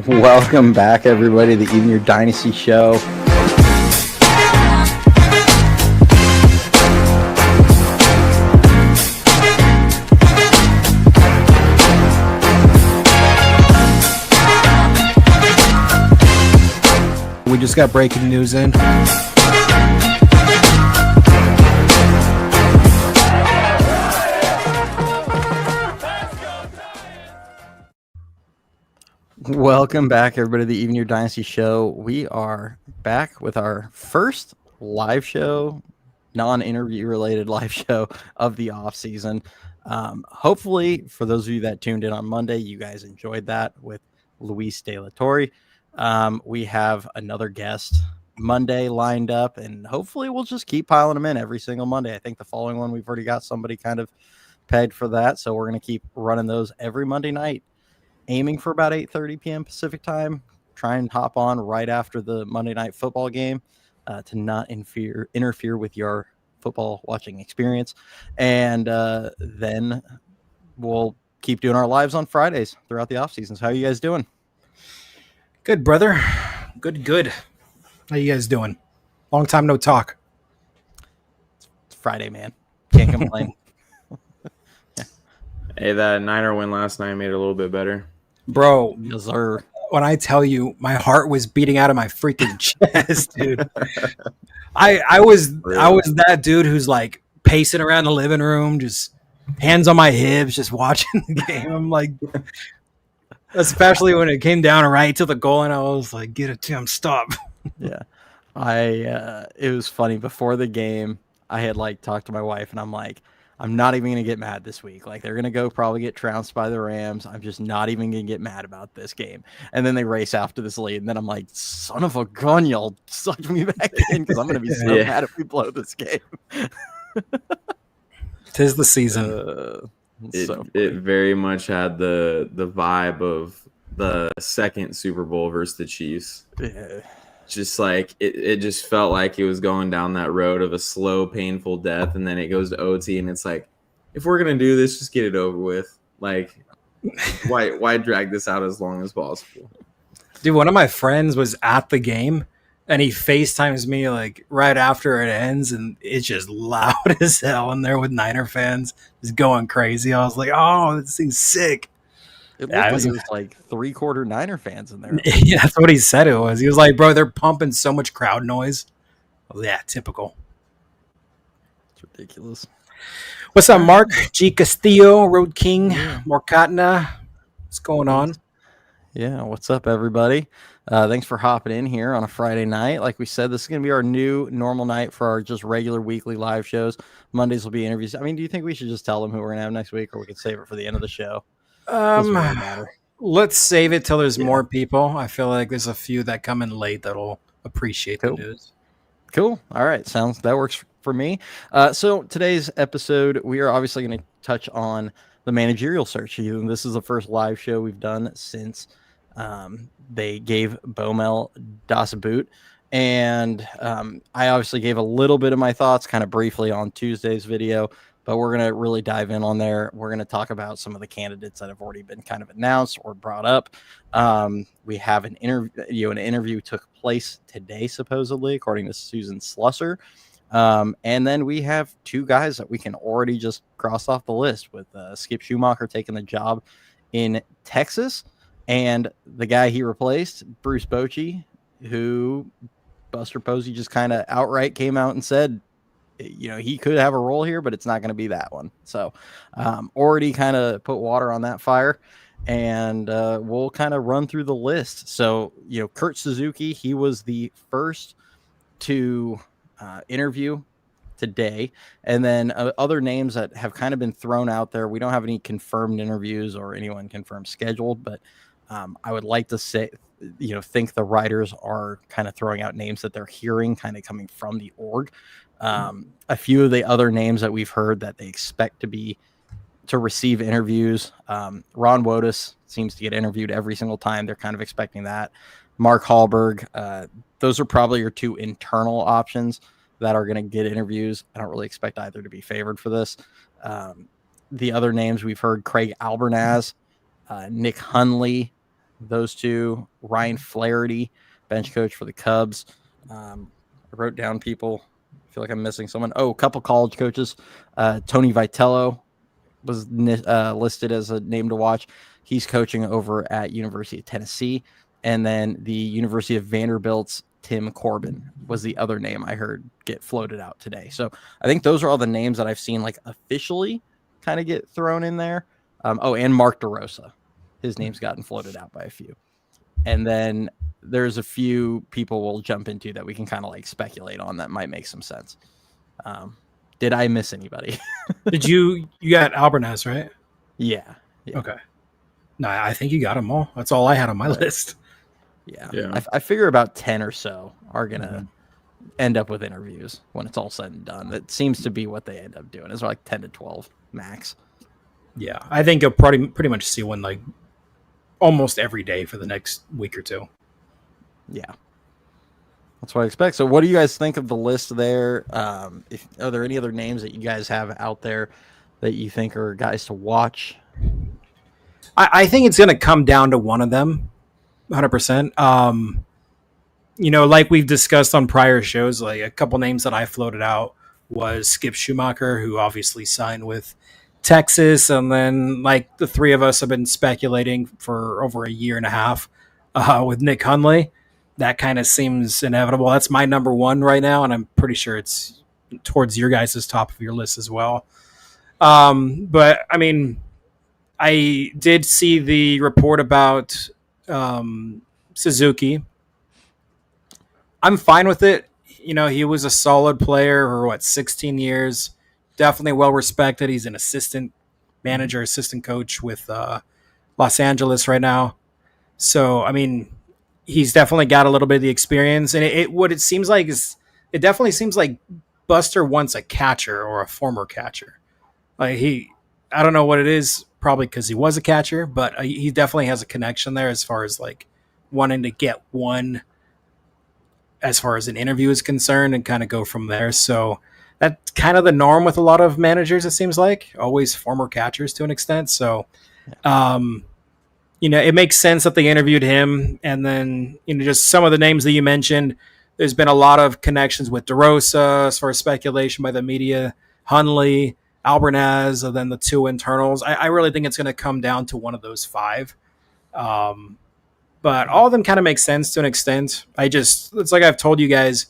Welcome back, everybody, to the Even Your Dynasty show. We just got breaking news in. Welcome back, everybody, to the Even Your Dynasty show. We are back with our first live show, non-interview related live show of the off season. Hopefully, for those of you that tuned in on Monday, you guys enjoyed that with Luis De La Torre. We have another guest Monday lined up, and hopefully we'll just keep piling them in every single Monday. I think the following one, we've already got somebody kind of pegged for that, so we're going to keep running those every Monday night, aiming for about 8:30 p.m. Pacific time. Try and hop on right after the Monday Night Football game to not interfere with your football watching experience. And then we'll keep doing our lives on Fridays throughout the off seasons. How are you guys doing? Good, brother. Good. How you guys doing? Long time no talk. It's Friday, man. Can't complain. Hey, that Niner win last night made it a little bit better. Bro, Yes, sir. when I tell you my heart was beating out of my freaking chest, dude. I was that dude who's like pacing around the living room, just hands on my hips, just watching the game. I'm like, especially when it came down right to the goal, and I was like, get it, Tim, stop. Yeah. It was funny. Before the game, I had like talked to my wife, and I'm like, I'm not even going to get mad this week. Like, they're going to go probably get trounced by the Rams. I'm just not even going to get mad about this game. And then they race after this lead. And then I'm like, son of a gun, y'all sucked me back in because I'm going to be so mad if we blow this game. 'Tis the season. It very much had the vibe of the second Super Bowl versus the Chiefs. Yeah. Just like it just felt like it was going down that road of a slow, painful death, and then it goes to OT, and it's like, if we're gonna do this, just get it over with. Like, why drag this out as long as possible? Dude, one of my friends was at the game, and he FaceTimes me like right after it ends, and it's just loud as hell in there with Niner fans just going crazy. I was like, oh, this thing's sick. It looked like it was like 3/4 Niner fans in there. Yeah, that's what he said it was. He was like, bro, they're pumping so much crowd noise. I was, yeah, typical. It's ridiculous. What's up, Mark? G. Castillo, Road King, Morcatna. What's going on? Yeah, what's up, everybody? Thanks for hopping in here on a Friday night. Like we said, this is going to be our new normal night for our just regular weekly live shows. Mondays will be interviews. I mean, do you think we should just tell them who we're going to have next week, or we could save it for the end of the show? Doesn't really matter. Let's save it till there's more people. I feel like there's a few that come in late that'll appreciate the news. Cool. All right. That works for me. So today's episode, we are obviously going to touch on the managerial search. This is the first live show we've done since they gave Bomel Das Boot. And I obviously gave a little bit of my thoughts kind of briefly on Tuesday's video, but we're going to really dive in on there. We're going to talk about some of the candidates that have already been kind of announced or brought up. We have an interview. An interview took place today, supposedly, according to Susan Slusser. And then we have two guys that we can already just cross off the list, with Skip Schumacher taking the job in Texas, and the guy he replaced, Bruce Bochy, who Buster Posey just kind of outright came out and said, he could have a role here, but it's not going to be that one. So already kind of put water on that fire, and we'll kind of run through the list. So, Kurt Suzuki, he was the first to interview today. And then other names that have kind of been thrown out there. We don't have any confirmed interviews or anyone confirmed scheduled, but I would like to say, think the writers are kind of throwing out names that they're hearing kind of coming from the org. A few of the other names that we've heard that they expect to receive interviews. Ron Wotus seems to get interviewed every single time. They're kind of expecting that. Mark Hallberg. Those are probably your two internal options that are going to get interviews. I don't really expect either to be favored for this. The other names we've heard, Craig Albernaz, Nick Hunley, those two. Ryan Flaherty, bench coach for the Cubs. I wrote down people. I feel like I'm missing someone. Oh, a couple college coaches. Tony Vitello was listed as a name to watch. He's coaching over at University of Tennessee. And then the University of Vanderbilt's Tim Corbin was the other name I heard get floated out today. So I think those are all the names that I've seen like officially kind of get thrown in there. And Mark DeRosa. His name's gotten floated out by a few. And then there's a few people we'll jump into that we can kind of like speculate on that might make some sense. Did I miss anybody? Did you got Albertaz, right? Yeah. Okay. No, I think you got them all. That's all I had on my list. Yeah. I figure about 10 or so are going to end up with interviews when it's all said and done. That seems to be what they end up doing. It's like 10 to 12 max. Yeah. I think you'll pretty much see one like almost every day for the next week or two. Yeah. That's what I expect. So what do you guys think of the list there? Are there any other names that you guys have out there that you think are guys to watch? I think it's going to come down to one of them, 100%. Like we've discussed on prior shows, like a couple names that I floated out was Skip Schumacher, who obviously signed with Texas. And then like the three of us have been speculating for over a year and a half with Nick Hundley. That kind of seems inevitable. That's my number one right now, and I'm pretty sure it's towards your guys' top of your list as well. But, I mean, I did see the report about Suzuki. I'm fine with it. He was a solid player for, 16 years. Definitely well-respected. He's an assistant manager, assistant coach with Los Angeles right now. So, I mean, he's definitely got a little bit of the experience. And it definitely seems like Buster wants a catcher or a former catcher. I don't know what it is, probably because he was a catcher, but he definitely has a connection there as far as like wanting to get one as far as an interview is concerned and kind of go from there. So that's kind of the norm with a lot of managers, it seems like, always former catchers to an extent. So, it makes sense that they interviewed him. And then, just some of the names that you mentioned, there's been a lot of connections with DeRosa as far as speculation by the media, Hundley, Albertaz, and then the two internals. I really think it's going to come down to one of those five. But all of them kind of make sense to an extent. It's like I've told you guys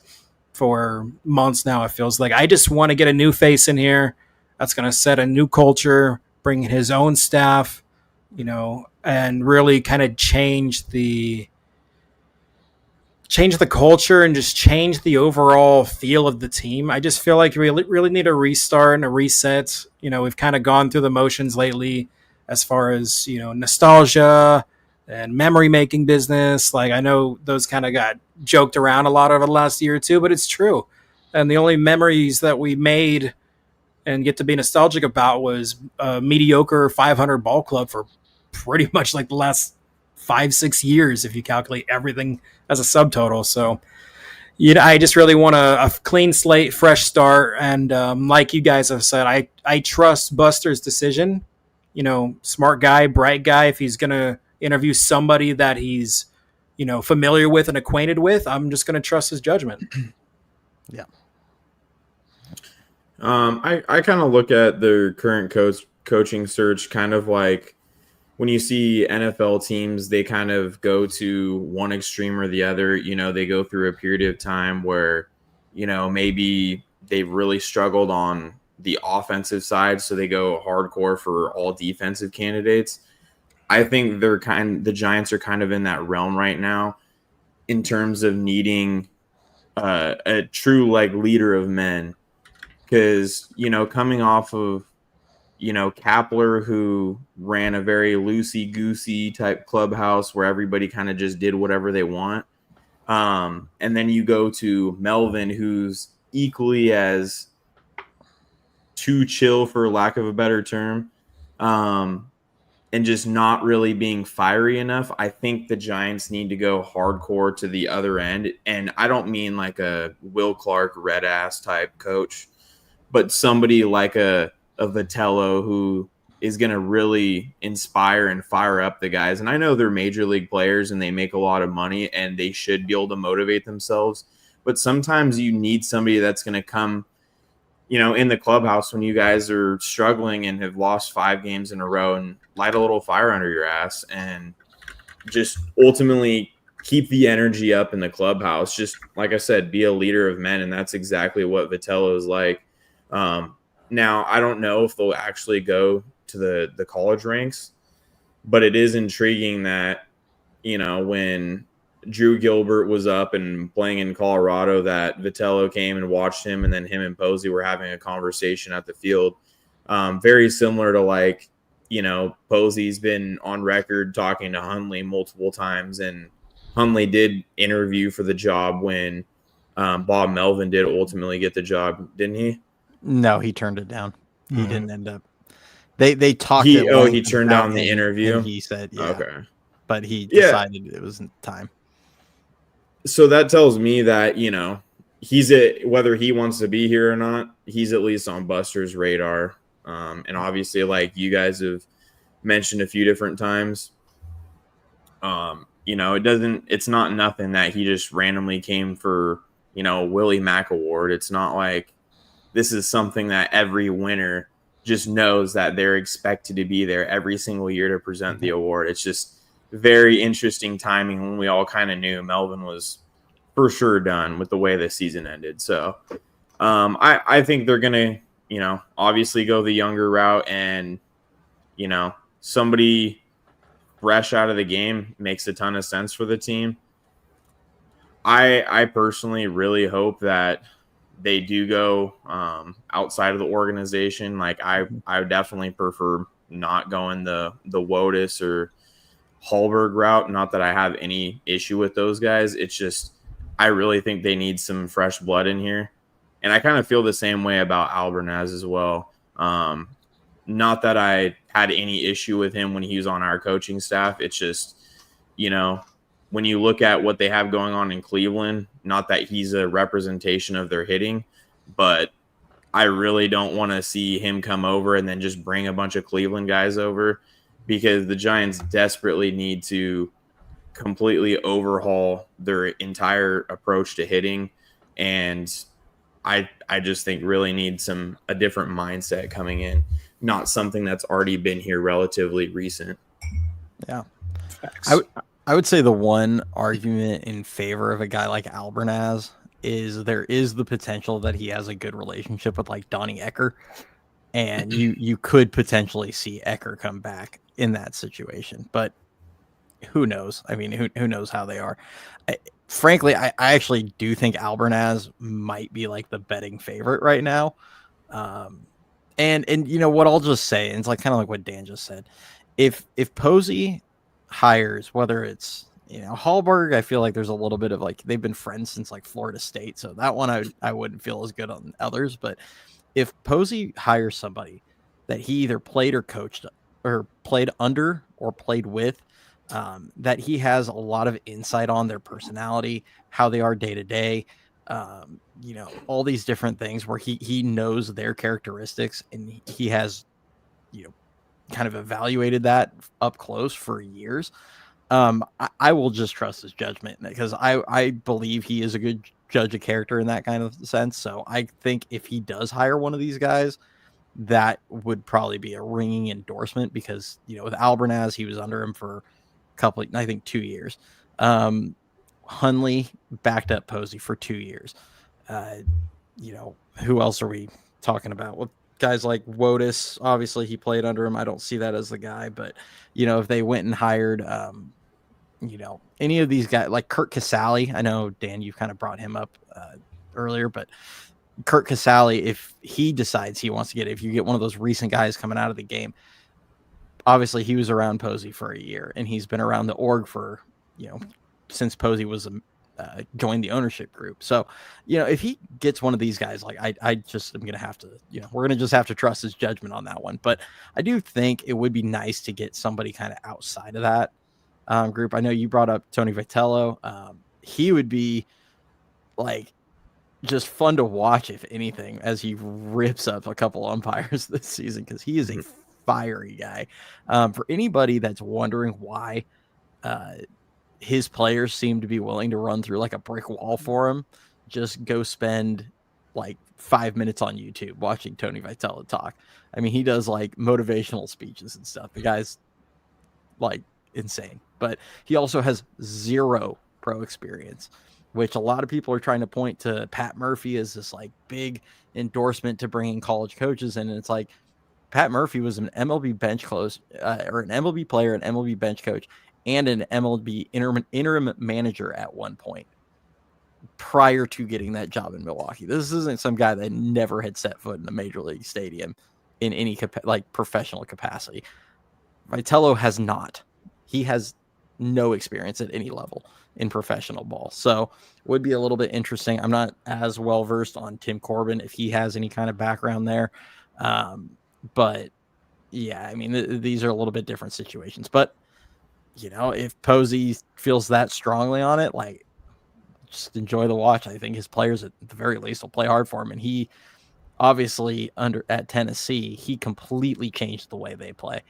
for months now, it feels like I just want to get a new face in here that's going to set a new culture, bring in his own staff, and really kind of change the culture and just change the overall feel of the team. I just feel like we really need a restart and a reset. We've kind of gone through the motions lately as far as, nostalgia and memory making business. Like I know those kind of got joked around a lot over the last year or two, but it's true. And the only memories that we made and get to be nostalgic about was a mediocre 500 ball club for pretty much like the last 5-6 years, if you calculate everything as a subtotal. So, I just really want a clean slate, fresh start. And like you guys have said, I trust Buster's decision. Smart guy, bright guy. If he's going to interview somebody that he's, familiar with and acquainted with, I'm just going to trust his judgment. Yeah. I kind of look at their current coaching search kind of like when you see NFL teams, they kind of go to one extreme or the other. They go through a period of time where, maybe they really struggled on the offensive side, so they go hardcore for all defensive candidates. I think the Giants are kind of in that realm right now in terms of needing a true like leader of men. Because, coming off of, Kapler, who ran a very loosey-goosey type clubhouse where everybody kind of just did whatever they want. And then you go to Melvin, who's equally as too chill, for lack of a better term, and just not really being fiery enough. I think the Giants need to go hardcore to the other end. And I don't mean like a Will Clark red-ass type coach, but somebody like a Vitello who is going to really inspire and fire up the guys. And I know they're major league players and they make a lot of money and they should be able to motivate themselves. But sometimes you need somebody that's going to come, in the clubhouse when you guys are struggling and have lost 5 games in a row and light a little fire under your ass and just ultimately keep the energy up in the clubhouse. Just like I said, be a leader of men. And that's exactly what Vitello is like. Now, I don't know if they'll actually go to the college ranks, but it is intriguing that, when Drew Gilbert was up and playing in Colorado, that Vitello came and watched him, and then him and Posey were having a conversation at the field. Very similar to like, Posey's been on record talking to Hundley multiple times, and Hundley did interview for the job when Bob Melvin did ultimately get the job, didn't he? No, he turned it down. He didn't end up. They talked. He turned down the interview. And he said, "Yeah." Okay, but he decided it wasn't time. So that tells me that he's whether he wants to be here or not, he's at least on Buster's radar. And obviously, like you guys have mentioned a few different times, it's not nothing that he just randomly came for, Willie Mack Award. It's not like this is something that every winner just knows that they're expected to be there every single year to present the award. It's just very interesting timing when we all kind of knew Melvin was for sure done with the way the season ended. So I think they're going to, obviously go the younger route, and, somebody fresh out of the game makes a ton of sense for the team. I personally really hope that they do go outside of the organization. Like I definitely prefer not going the Wotus or Hallberg route. Not that I have any issue with those guys. It's just I really think they need some fresh blood in here. And I kind of feel the same way about Albernaz as well. Not that I had any issue with him when he was on our coaching staff. It's just, when you look at what they have going on in Cleveland, not that he's a representation of their hitting, but I really don't want to see him come over and then just bring a bunch of Cleveland guys over, because the Giants desperately need to completely overhaul their entire approach to hitting. And I just think really need a different mindset coming in, not something that's already been here relatively recent. Yeah. I would say the one argument in favor of a guy like Albernaz is there is the potential that he has a good relationship with like Donnie Ecker, and you could potentially see Ecker come back in that situation, but who knows? I mean, who knows how they are? Frankly, I actually do think Albernaz might be like the betting favorite right now. And what I'll just say, and it's like kind of like what Dan just said, if Posey hires, whether it's Hallberg, I feel like there's a little bit of like they've been friends since like Florida State, so that one I wouldn't feel as good on others. But if Posey hires somebody that he either played or coached or played under or played with, that he has a lot of insight on their personality, how they are day to day, all these different things where he knows their characteristics, and he has kind of evaluated that up close for years. I will just trust his judgment, because I believe he is a good judge of character in that kind of sense. So I think if he does hire one of these guys, that would probably be a ringing endorsement, because with Albernaz, he was under him for I think 2 years. Hundley backed up Posey for 2 years. Who else are we talking about? Well, guys like Wotus, obviously he played under him. I don't see that as the guy, but if they went and hired any of these guys like Kurt Casale, I know Dan, you've kind of brought him up earlier, but Kurt Casale, if he decides he wants to if you get one of those recent guys coming out of the game, obviously he was around Posey for a year, and he's been around the org for since Posey was joined the ownership group. So if he gets one of these guys, like I just am gonna have to we're gonna just have to trust his judgment on that one. But I do think it would be nice to get somebody kind of outside of that group. I know you brought up Tony Vitello. He would be like just fun to watch, if anything, as he rips up a couple umpires this season, because he is a fiery guy. For anybody that's wondering why his players seem to be willing to run through like a brick wall for him, just go spend like 5 minutes on YouTube watching Tony Vitello talk. I mean, he does like motivational speeches and stuff. The guy's like insane, but he also has zero pro experience, which a lot of people are trying to point to Pat Murphy as this like big endorsement to bringing college coaches in. And it's like, Pat Murphy was an MLB bench close or an MLB player, an MLB bench coach, and an MLB interim manager at one point prior to getting that job in Milwaukee. This isn't some guy that never had set foot in a major league stadium in any like professional capacity. Vitello has not. He has no experience at any level in professional ball. So it would be a little bit interesting. I'm not as well versed on Tim Corbin if he has any kind of background there. But yeah, I mean, these are a little bit different situations. But, you know, if Posey feels that strongly on it, like, just enjoy the watch. I think his players at the very least will play hard for him. And he obviously at Tennessee, he completely changed the way they play.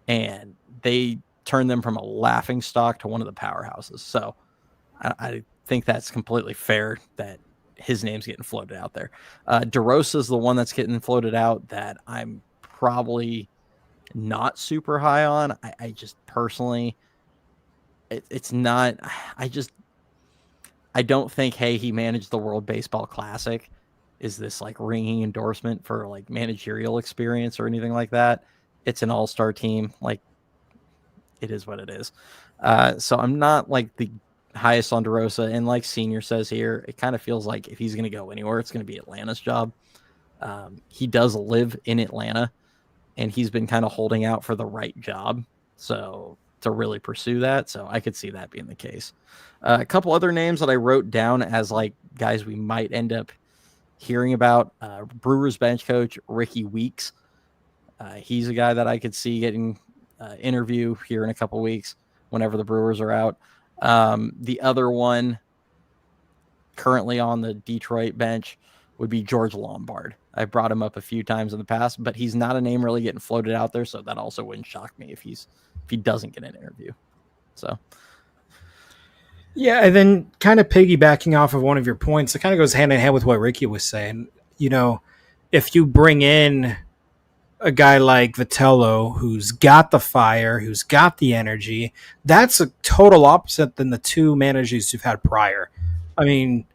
And they turned them from a laughing stock to one of the powerhouses. So I think that's completely fair that his name's getting floated out there. DeRosa is the one that's getting floated out that I'm probably not super high on. I just personally, it's not, I don't think, hey, he managed the World Baseball Classic is this like ringing endorsement for like managerial experience or anything like that. It's an all-star team. Like, it is what it is. So I'm not like the highest on DeRosa. And like Senior says here, it kind of feels like if he's going to go anywhere, it's going to be Atlanta's job. He does live in Atlanta, and he's been kind of holding out for the right job. So to really pursue that. So I could see that being the case. A couple other names that I wrote down as like guys we might end up hearing about. Brewers bench coach Ricky Weeks. He's a guy that I could see getting interview here in a couple weeks whenever the Brewers are out. The other one currently on the Detroit bench would be George Lombard. I brought him up a few times in the past, but he's not a name really getting floated out there, so that also wouldn't shock me if he doesn't get an interview. So yeah, and then kind of piggybacking off of one of your points, it kind of goes hand in hand with what Ricky was saying. You know, if you bring in a guy like Vitello, who's got the fire, who's got the energy, that's a total opposite than the two managers you've had prior. I mean,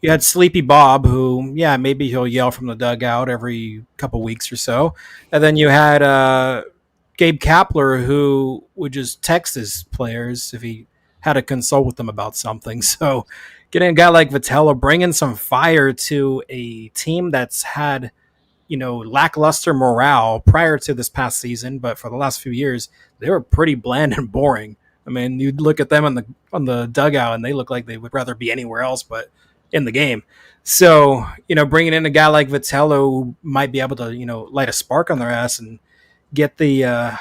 you had Sleepy Bob, who, yeah, maybe he'll yell from the dugout every couple weeks or so. And then you had Gabe Kapler, who would just text his players if he had to consult with them about something. So getting a guy like Vitello, bringing some fire to a team that's had, you know, lackluster morale prior to this past season, but for the last few years, they were pretty bland and boring. I mean, you'd look at them on the dugout, and they look like they would rather be anywhere else but in the game. So, you know, bringing in a guy like Vitello who might be able to, you know, light a spark on their ass and get the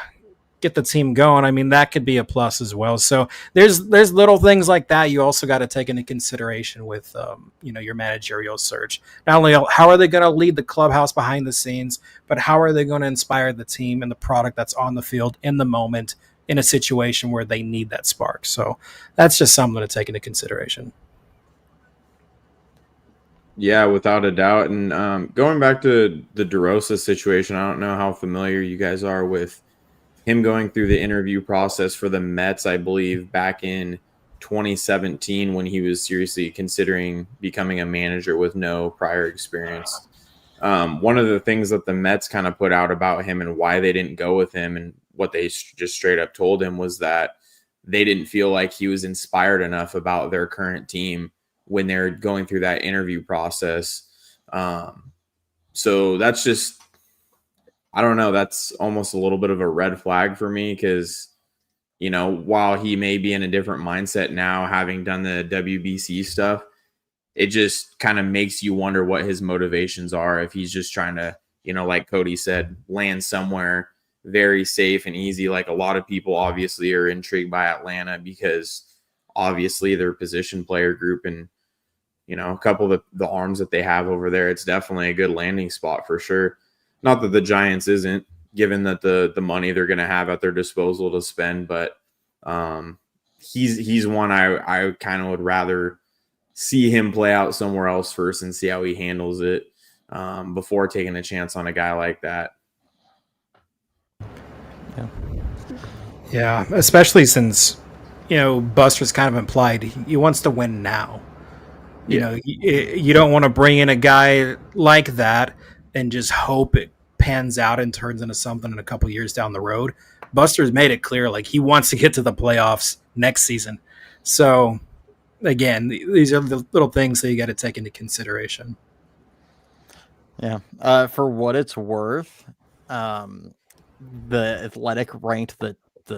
team going, I mean, that could be a plus as well. So there's little things like that you also got to take into consideration with, you know, your managerial search. Not only how are they going to lead the clubhouse behind the scenes, but how are they going to inspire the team and the product that's on the field in the moment in a situation where they need that spark. So that's just something to take into consideration. Yeah, without a doubt. And going back to the DeRosa situation, I don't know how familiar you guys are with him going through the interview process for the Mets, I believe, back in 2017 when he was seriously considering becoming a manager with no prior experience. One of the things that the Mets kind of put out about him and why they didn't go with him and what they just straight up told him was that they didn't feel like he was inspired enough about their current team when they're going through that interview process. So that's just, I don't know, that's almost a little bit of a red flag for me because, you know, while he may be in a different mindset now, having done the WBC stuff, it just kind of makes you wonder what his motivations are. If he's just trying to, you know, like Cody said, land somewhere very safe and easy. Like a lot of people obviously are intrigued by Atlanta because obviously their position player group and, you know, a couple of the arms that they have over there, it's definitely a good landing spot for sure. Not that the Giants isn't, given that the money they're going to have at their disposal to spend. But he's one I kind of would rather see him play out somewhere else first and see how he handles it before taking a chance on a guy like that. Yeah, especially since, Buster's kind of implied he wants to win now. You don't want to bring in a guy like that and just hope it pans out and turns into something in a couple years down the road. Buster's made it clear like he wants to get to the playoffs next season. So again, these are the little things that you got to take into consideration. Yeah. For what it's worth, the Athletic ranked the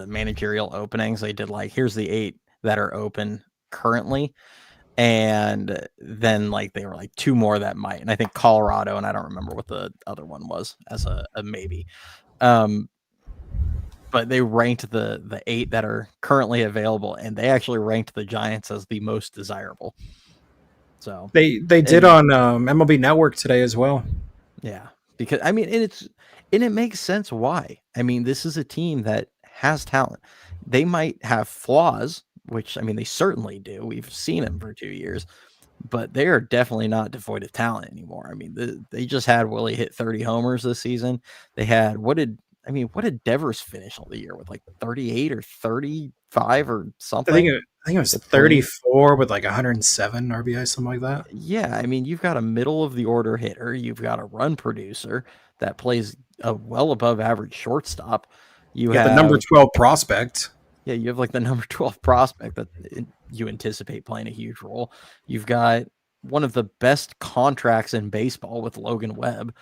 managerial openings. They did like, here's the 8 that are open currently. And then like they were like 2 more that might. And I think Colorado, and I don't remember what the other one was as a maybe. But they ranked the 8 that are currently available, and they actually ranked the Giants as the most desirable. So they did on MLB Network today as well. Yeah, because I mean, and it makes sense why. I mean, this is a team that has talent. They might have flaws, which I mean, they certainly do. We've seen them for 2 years, but they are definitely not devoid of talent anymore. I mean, they just had Willie hit 30 homers this season. They had what did Devers finish all the year with, like 38 or 35 or something? I think it was 34 with like 107 RBI, something like that. Yeah, I mean, you've got a middle of the order hitter, you've got a run producer that plays a well above average shortstop. You have the number 12 prospect. Yeah, you have like the number 12 prospect that you anticipate playing a huge role. You've got one of the best contracts in baseball with Logan Webb.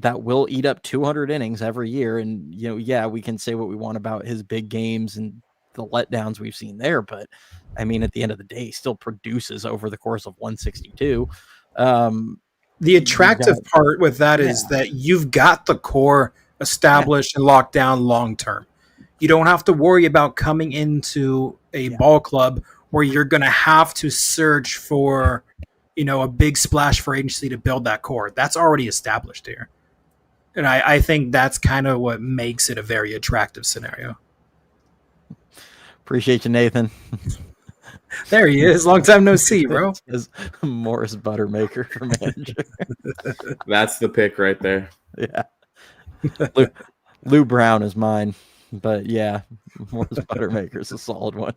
That will eat up 200 innings every year. And, we can say what we want about his big games and the letdowns we've seen there. But, I mean, at the end of the day, he still produces over the course of 162. The attractive part with that is that you've got the core established and locked down long term. You don't have to worry about coming into a ball club where you're going to have to search for a big splash for agency to build that core. That's already established here. And I think that's kind of what makes it a very attractive scenario. Appreciate you, Nathan. There he is. Long time no see, bro. Is Morris Buttermaker for manager. That's the pick right there. Yeah. Lou Brown is mine. But yeah, Morris Buttermaker is a solid one.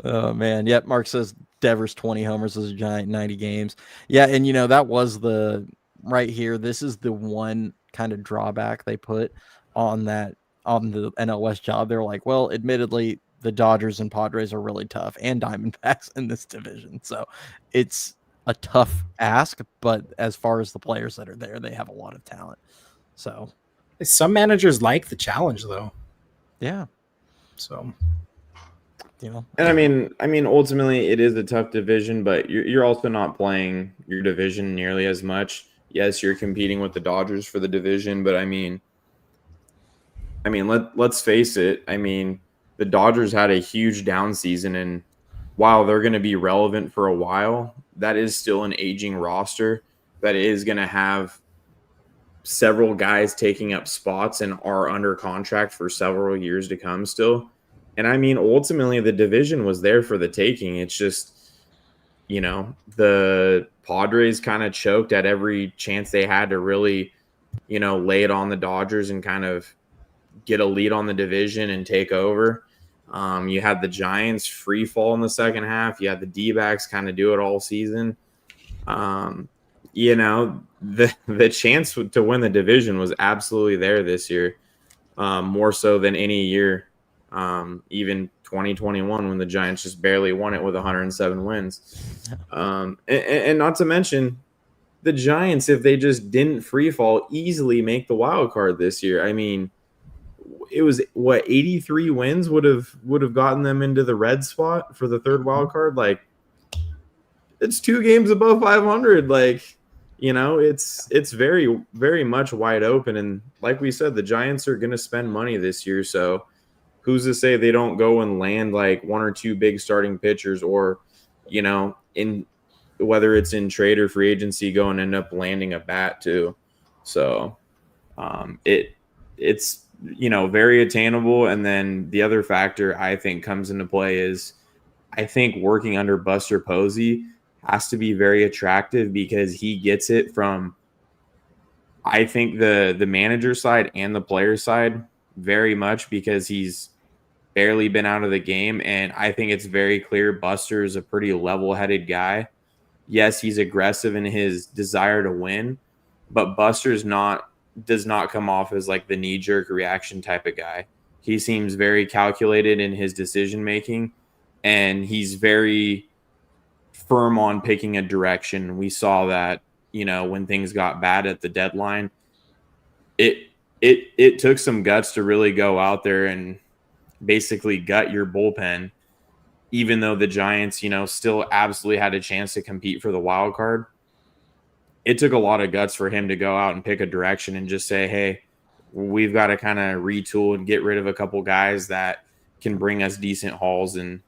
Oh man, yep. Mark says Devers 20 homers as a Giant, 90 games. Yeah, and that was the right here. This is the one kind of drawback they put on the NL West job. They're like, well, admittedly, the Dodgers and Padres are really tough, and Diamondbacks in this division, so it's a tough ask. But as far as the players that are there, they have a lot of talent. So some managers like the challenge, though. Yeah. So. And I mean, ultimately, it is a tough division, but you're also not playing your division nearly as much. Yes, you're competing with the Dodgers for the division, but I mean, let's face it. I mean, the Dodgers had a huge down season, and while they're going to be relevant for a while, that is still an aging roster that is going to have several guys taking up spots and are under contract for several years to come still. And I mean, ultimately, the division was there for the taking. It's just, the Padres kind of choked at every chance they had to really, lay it on the Dodgers and kind of get a lead on the division and take over. You had the Giants free fall in the second half. You had the D-backs kind of do it all season. The chance to win the division was absolutely there this year, more so than any year. Even 2021 when the Giants just barely won it with 107 wins. And not to mention the Giants, if they just didn't free fall, easily make the wild card this year. I mean, it was 83 wins would have gotten them into the red spot for the third wild card. Like, it's 2 games above 500. Like, it's very, very much wide open. And like we said, the Giants are going to spend money this year. So who's to say they don't go and land like 1 or 2 big starting pitchers, or, in whether it's in trade or free agency, go and end up landing a bat too. So it's very attainable. And then the other factor I think comes into play is I think working under Buster Posey has to be very attractive because he gets it from, I think, the manager side and the player side very much, because he's barely been out of the game. And I think it's very clear Buster is a pretty level-headed guy. Yes, he's aggressive in his desire to win, but does not come off as like the knee-jerk reaction type of guy. He seems very calculated in his decision making, and he's very firm on picking a direction. We saw that, when things got bad at the deadline, it took some guts to really go out there and basically gut your bullpen, even though the Giants, still absolutely had a chance to compete for the wild card. It took a lot of guts for him to go out and pick a direction and just say, hey, we've got to kind of retool and get rid of a couple guys that can bring us decent hauls, and,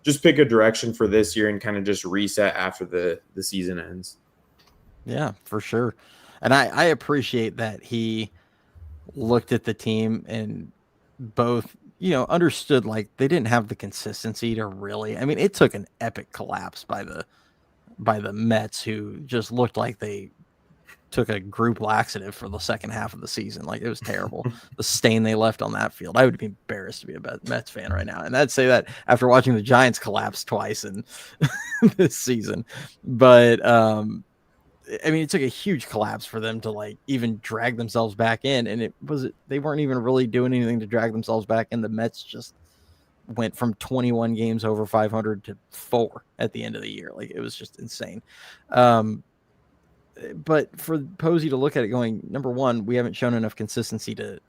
just pick a direction for this year and kind of just reset after the season ends. Yeah, for sure. And I appreciate that he looked at the team and both, understood like they didn't have the consistency to really, I mean, it took an epic collapse by the Mets, who just looked like they took a group laxative for the second half of the season. Like, it was terrible. The stain they left on that field. I would be embarrassed to be a Mets fan right now. And I'd say that after watching the Giants collapse twice in this season. But, I mean, it took a huge collapse for them to like even drag themselves back in. And they weren't even really doing anything to drag themselves back in. The Mets just went from 21 games over 500 to 4 at the end of the year. Like, it was just insane. But for Posey to look at it going, number one, we haven't shown enough consistency to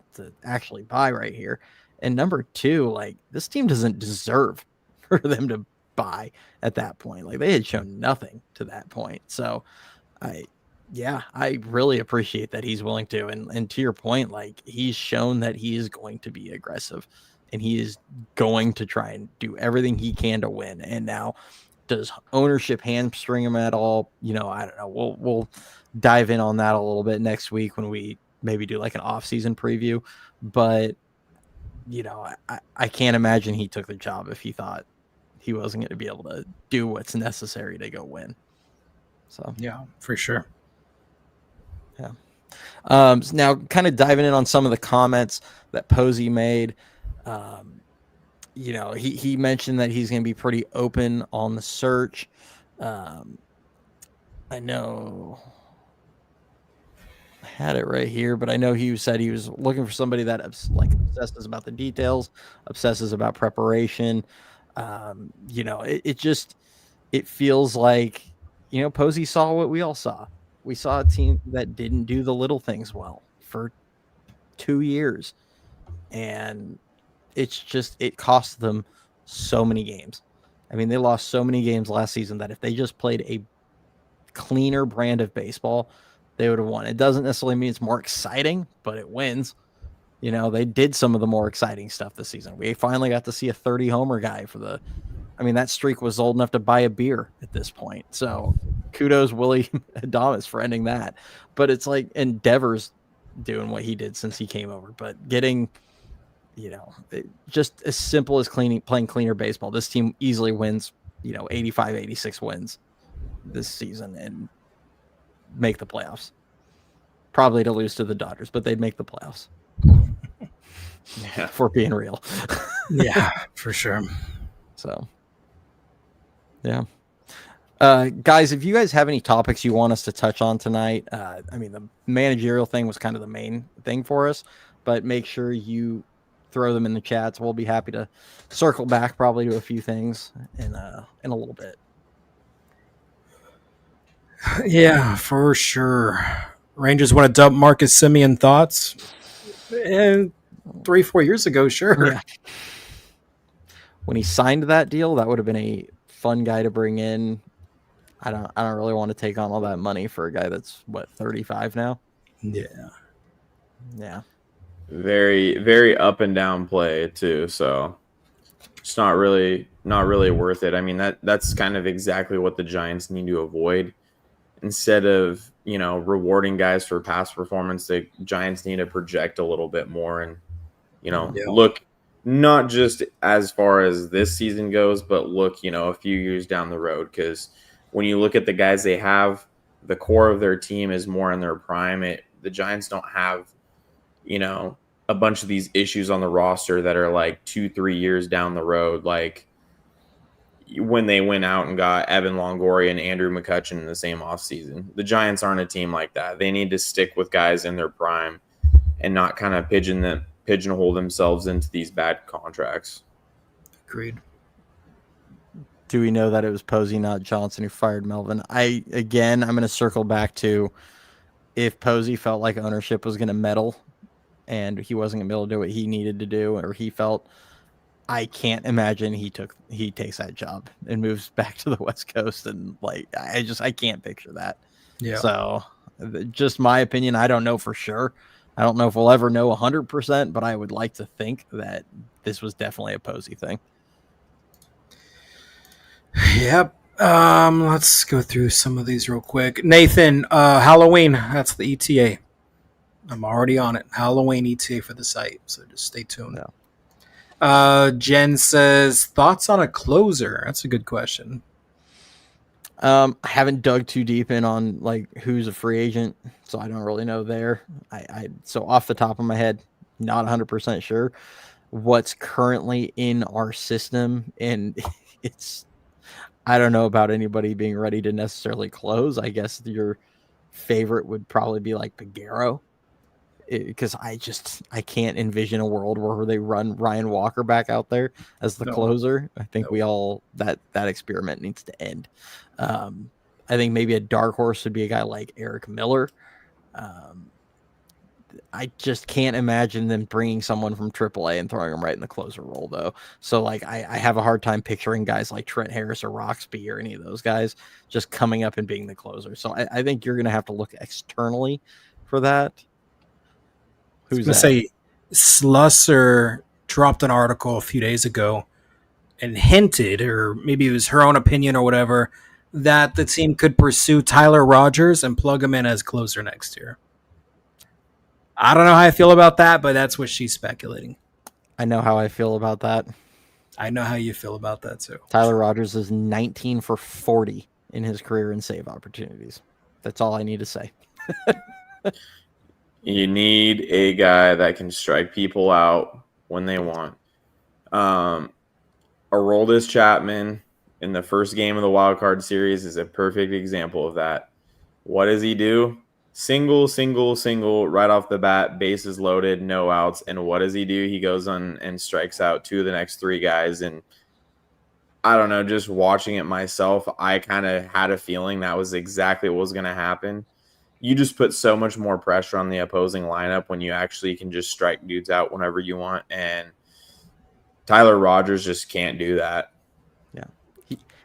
actually buy right here. And number two, like, this team doesn't deserve for them to buy at that point. Like, they had shown nothing to that point. So I really appreciate that he's willing to. And to your point, like, he's shown that he is going to be aggressive and he is going to try and do everything he can to win. And now, does ownership hamstring him at all? I don't know. We'll dive in on that a little bit next week when we maybe do like an off-season preview. But, I can't imagine he took the job if he thought he wasn't going to be able to do what's necessary to go win. So yeah, for sure. Yeah. So now kind of diving in on some of the comments that Posey made. He mentioned that he's going to be pretty open on the search. I know I had it right here, but I know he said he was looking for somebody that obsesses about the details, obsesses about preparation. It feels like, Posey saw what we all saw. We saw a team that didn't do the little things well for 2 years. And it cost them so many games. I mean, they lost so many games last season that if they just played a cleaner brand of baseball, they would have won. It doesn't necessarily mean it's more exciting, but it wins. They did some of the more exciting stuff this season. We finally got to see a 30 homer guy that streak was old enough to buy a beer at this point. So kudos Willie Adames for ending that. But it's like Endeavor's doing what he did since he came over, but getting, just as simple as playing cleaner baseball. This team easily wins, 85, 86 wins this season and make the playoffs. Probably to lose to the Dodgers, but they'd make the playoffs. Yeah, for being real. Yeah, for sure. So, yeah. Guys, if you guys have any topics you want us to touch on tonight, the managerial thing was kind of the main thing for us, but make sure you throw them in the chats. We'll be happy to circle back probably to a few things in a little bit. Yeah, for sure. Rangers want to dump Marcus Semien thoughts. And 3-4 years ago, sure. Yeah. When he signed that deal, that would have been a fun guy to bring in. I don't really want to take on all that money for a guy that's 35 now. Yeah. Yeah. Very, very up and down play too. So it's not really worth it. I mean, that's kind of exactly what the Giants need to avoid. instead of, rewarding guys for past performance, the Giants need to project a little bit more and, look not just as far as this season goes, but look, a few years down the road. Because when you look at the guys they have, the core of their team is more in their prime. The Giants don't have, a bunch of these issues on the roster that are like 2-3 years down the road. Like when they went out and got Evan Longoria and Andrew McCutcheon in the same offseason. The Giants aren't a team like that. They need to stick with guys in their prime and not kind of pigeonhole themselves into these bad contracts. Agreed. Do we know that it was Posey, not Johnson, who fired Melvin? I'm going to circle back to if Posey felt like ownership was going to meddle and he wasn't going to be able to do what he needed to do, or he felt, I can't imagine he takes that job and moves back to the West Coast. And like, I can't picture that. Yeah. So just my opinion. I don't know for sure. I don't know if we'll ever know 100%, but I would like to think that this was definitely a Posey thing. Yep. Let's go through some of these real quick. Nathan, Halloween. That's the ETA. I'm already on it. Halloween ETA for the site. So just stay tuned. No. Jen says, thoughts on a closer? That's a good question. I haven't dug too deep in on like who's a free agent, so I don't really know there. So off the top of my head, not 100% sure what's currently in our system, and I don't know about anybody being ready to necessarily close. I guess your favorite would probably be like Piguero, because I can't envision a world where they run Ryan Walker back out there as the closer. I think we all that experiment needs to end. I think maybe a dark horse would be a guy like Eric Miller. I just can't imagine them bringing someone from AAA and throwing them right in the closer role, though. So, like, I have a hard time picturing guys like Trent Harris or Roxby or any of those guys just coming up and being the closer. So, I think you're going to have to look externally for that. Who's that? Say Slusser dropped an article a few days ago and hinted, or maybe it was her own opinion or whatever, that the team could pursue Tyler Rogers and plug him in as closer next year. I don't know how I feel about that, but that's what she's speculating. I know how I feel about that. I know how you feel about that too. Tyler Rogers is 19 for 40 in his career in save opportunities. That's all I need to say. You need a guy that can strike people out when they want. Aroldis Chapman in the first game of the wild card series is a perfect example of that. What does he do? Single, right off the bat, bases loaded, no outs. And what does he do? He goes on and strikes out two of the next three guys. And I don't know, just watching it myself, I kind of had a feeling that was exactly what was going to happen. You just put so much more pressure on the opposing lineup when you actually can just strike dudes out whenever you want. And Tyler Rogers just can't do that. Yeah.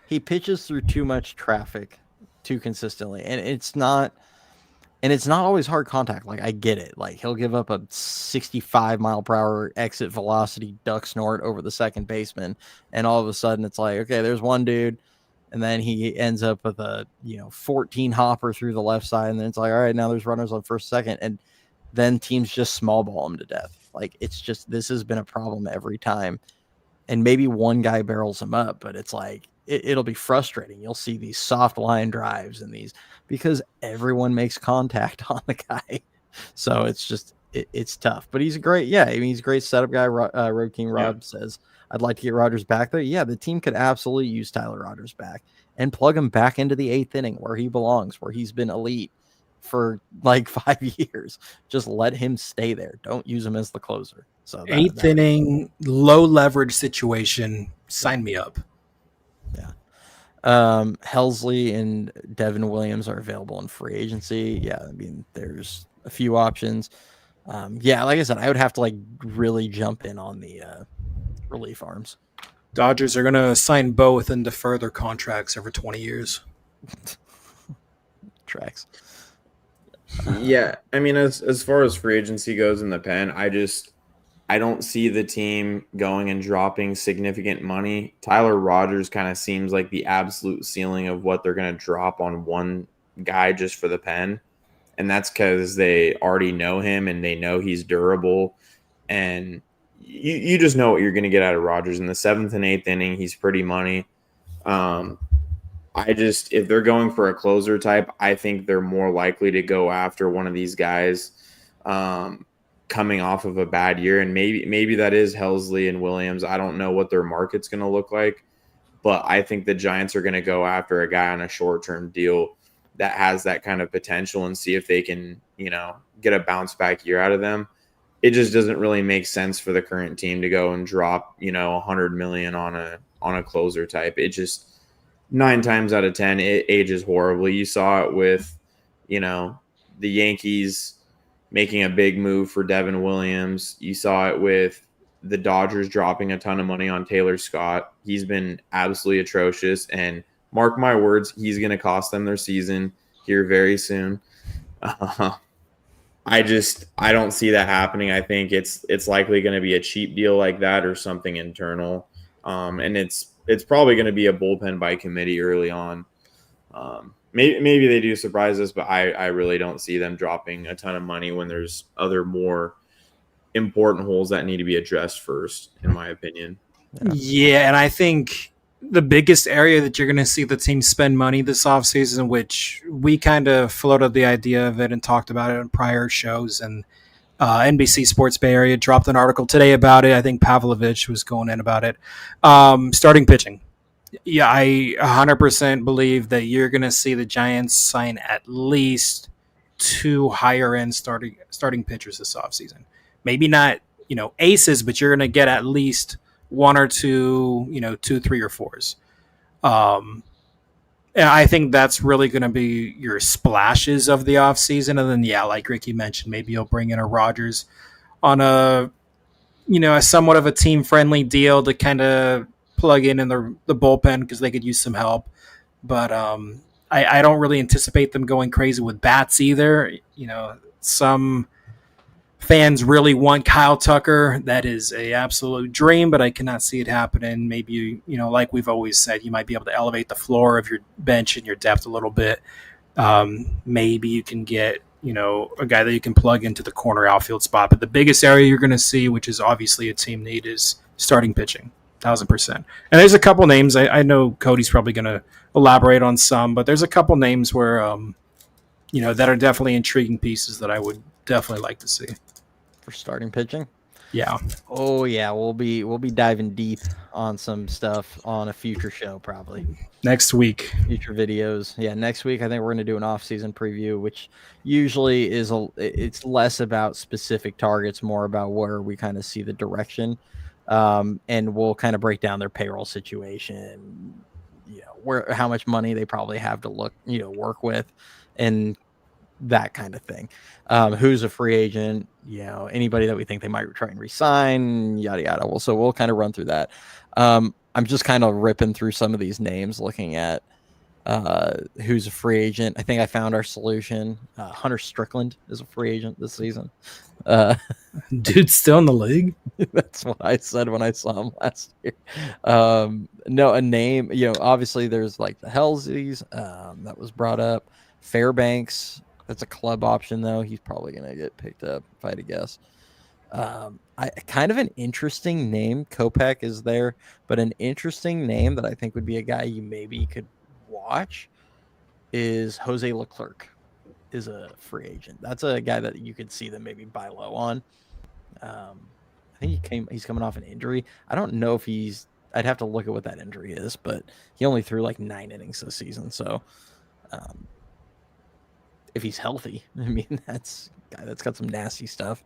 He pitches through too much traffic too consistently. And it's not always hard contact. Like, I get it. Like, he'll give up a 65 mile per hour exit velocity duck snort over the second baseman. And all of a sudden it's like, okay, there's one dude. And then he ends up with a 14 hopper through the left side, and then it's like, all right, now there's runners on first, second, and then teams just small ball him to death. Like, it's just, this has been a problem every time, and maybe one guy barrels him up, but it's like it'll be frustrating. You'll see these soft line drives and these because everyone makes contact on the guy, so it's just it's tough. But he's a great, he's a great setup guy. Road King Rob says, I'd like to get Rogers back there. Yeah, the team could absolutely use Tyler Rogers back and plug him back into the 8th inning where he belongs, where he's been elite for like 5 years. Just let him stay there. Don't use him as the closer. So 8th inning, low leverage situation. Sign me up. Yeah. Helsley and Devin Williams are available in free agency. Yeah, I mean, there's a few options. Like I said, I would have to like really jump in on the relief arms. Dodgers are going to sign both and defer their contracts over 20 years. Tracks. Yeah, I mean, as far as free agency goes in the pen, I don't see the team going and dropping significant money. Tyler Rogers kind of seems like the absolute ceiling of what they're going to drop on one guy just for the pen. And that's because they already know him and they know he's durable. And you just know what you're going to get out of Rodgers. In the 7th and 8th inning, he's pretty money. If they're going for a closer type, I think they're more likely to go after one of these guys coming off of a bad year. And maybe that is Helsley and Williams. I don't know what their market's going to look like, but I think the Giants are going to go after a guy on a short-term deal that has that kind of potential and see if they can, get a bounce back year out of them. It just doesn't really make sense for the current team to go and drop, $100 million on a closer type. It just 9 times out of 10, it ages horribly. You saw it with, the Yankees making a big move for Devin Williams. You saw it with the Dodgers dropping a ton of money on Taylor Scott. He's been absolutely atrocious, and mark my words, he's going to cost them their season here very soon. I don't see that happening. I think it's likely going to be a cheap deal like that or something internal. And it's probably going to be a bullpen by committee early on. Maybe they do surprise us, but I really don't see them dropping a ton of money when there's other more important holes that need to be addressed first, in my opinion. Yeah, and I think the biggest area that you're going to see the team spend money this offseason, which we kind of floated the idea of it and talked about it in prior shows, and NBC Sports Bay Area dropped an article today about it. I think Pavlovich was going in about it. Starting pitching. Yeah, I 100% believe that you're going to see the Giants sign at least 2 higher-end starting pitchers this offseason. Maybe not, aces, but you're going to get at least 1 or 2, 2, 3, or 4s. And I think that's really going to be your splashes of the offseason. And then, like Ricky mentioned, maybe you'll bring in a Rodgers on a somewhat of a team-friendly deal to kind of plug in the bullpen because they could use some help. But I don't really anticipate them going crazy with bats either. Some fans really want Kyle Tucker. That is a absolute dream, but I cannot see it happening. Maybe, like we've always said, you might be able to elevate the floor of your bench and your depth a little bit. Maybe you can get, a guy that you can plug into the corner outfield spot. But the biggest area you're going to see, which is obviously a team need, is starting pitching. 1,000%. And there's a couple names. I know Cody's probably going to elaborate on some, but there's a couple names where, that are definitely intriguing pieces that I would definitely like to see for starting pitching. Yeah. Oh yeah, we'll be diving deep on some stuff on a future show probably next week. Future videos. Yeah, next week I think we're going to do an off-season preview, which usually it's less about specific targets, more about where we kind of see the direction. And we'll kind of break down their payroll situation, how much money they probably have to work with, and that kind of thing. Who's a free agent, anybody that we think they might try and resign, yada yada. We'll kind of run through that. I'm just kind of ripping through some of these names, looking at who's a free agent. I think I found our solution. Hunter Strickland is a free agent this season. Dude's still in the league. That's what I said when I saw him last year. No, a name, obviously there's like the Helsleys that was brought up. Fairbanks, that's a club option though. He's probably going to get picked up if I had to guess. Kind of an interesting name. Kopech is there, but an interesting name that I think would be a guy you maybe could watch is Jose Leclerc. Is a free agent. That's a guy that you could see them maybe buy low on. I think he's coming off an injury. I don't know if I'd have to look at what that injury is, but he only threw like 9 innings this season. So if he's healthy, I mean, that's a guy that's got some nasty stuff.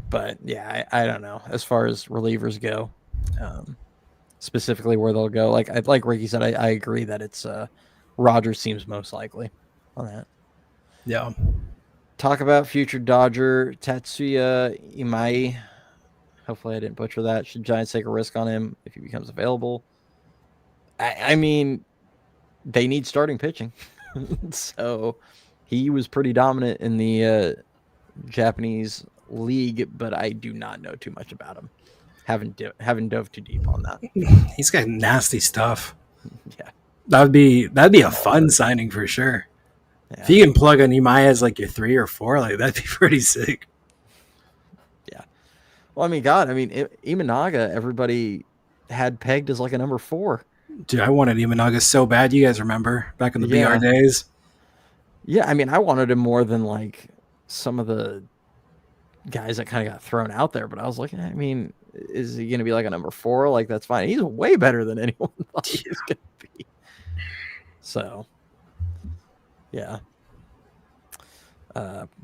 But yeah, I don't know. As far as relievers go, specifically where they'll go, like Ricky said, I agree that it's Rodgers seems most likely on that. Yeah. Talk about future Dodger Tatsuya Imai. Hopefully I didn't butcher that. Should Giants take a risk on him if he becomes available? I mean, they need starting pitching. So he was pretty dominant in the Japanese league, but I do not know too much about him. Haven't dove too deep on that. He's got nasty stuff. Yeah. That'd be a fun signing for sure. If you can plug in Imai as like your 3 or 4, like that'd be pretty sick. Yeah. Well, I mean, God, Imanaga, everybody had pegged as like a number 4. Dude, I wanted Imanaga so bad. You guys remember back in the BR days? Yeah, I mean, I wanted him more than like some of the guys that kind of got thrown out there, but I was like, I mean, is he going to be like a number 4? Like, that's fine. He's way better than anyone thought he was going to be. So, yeah.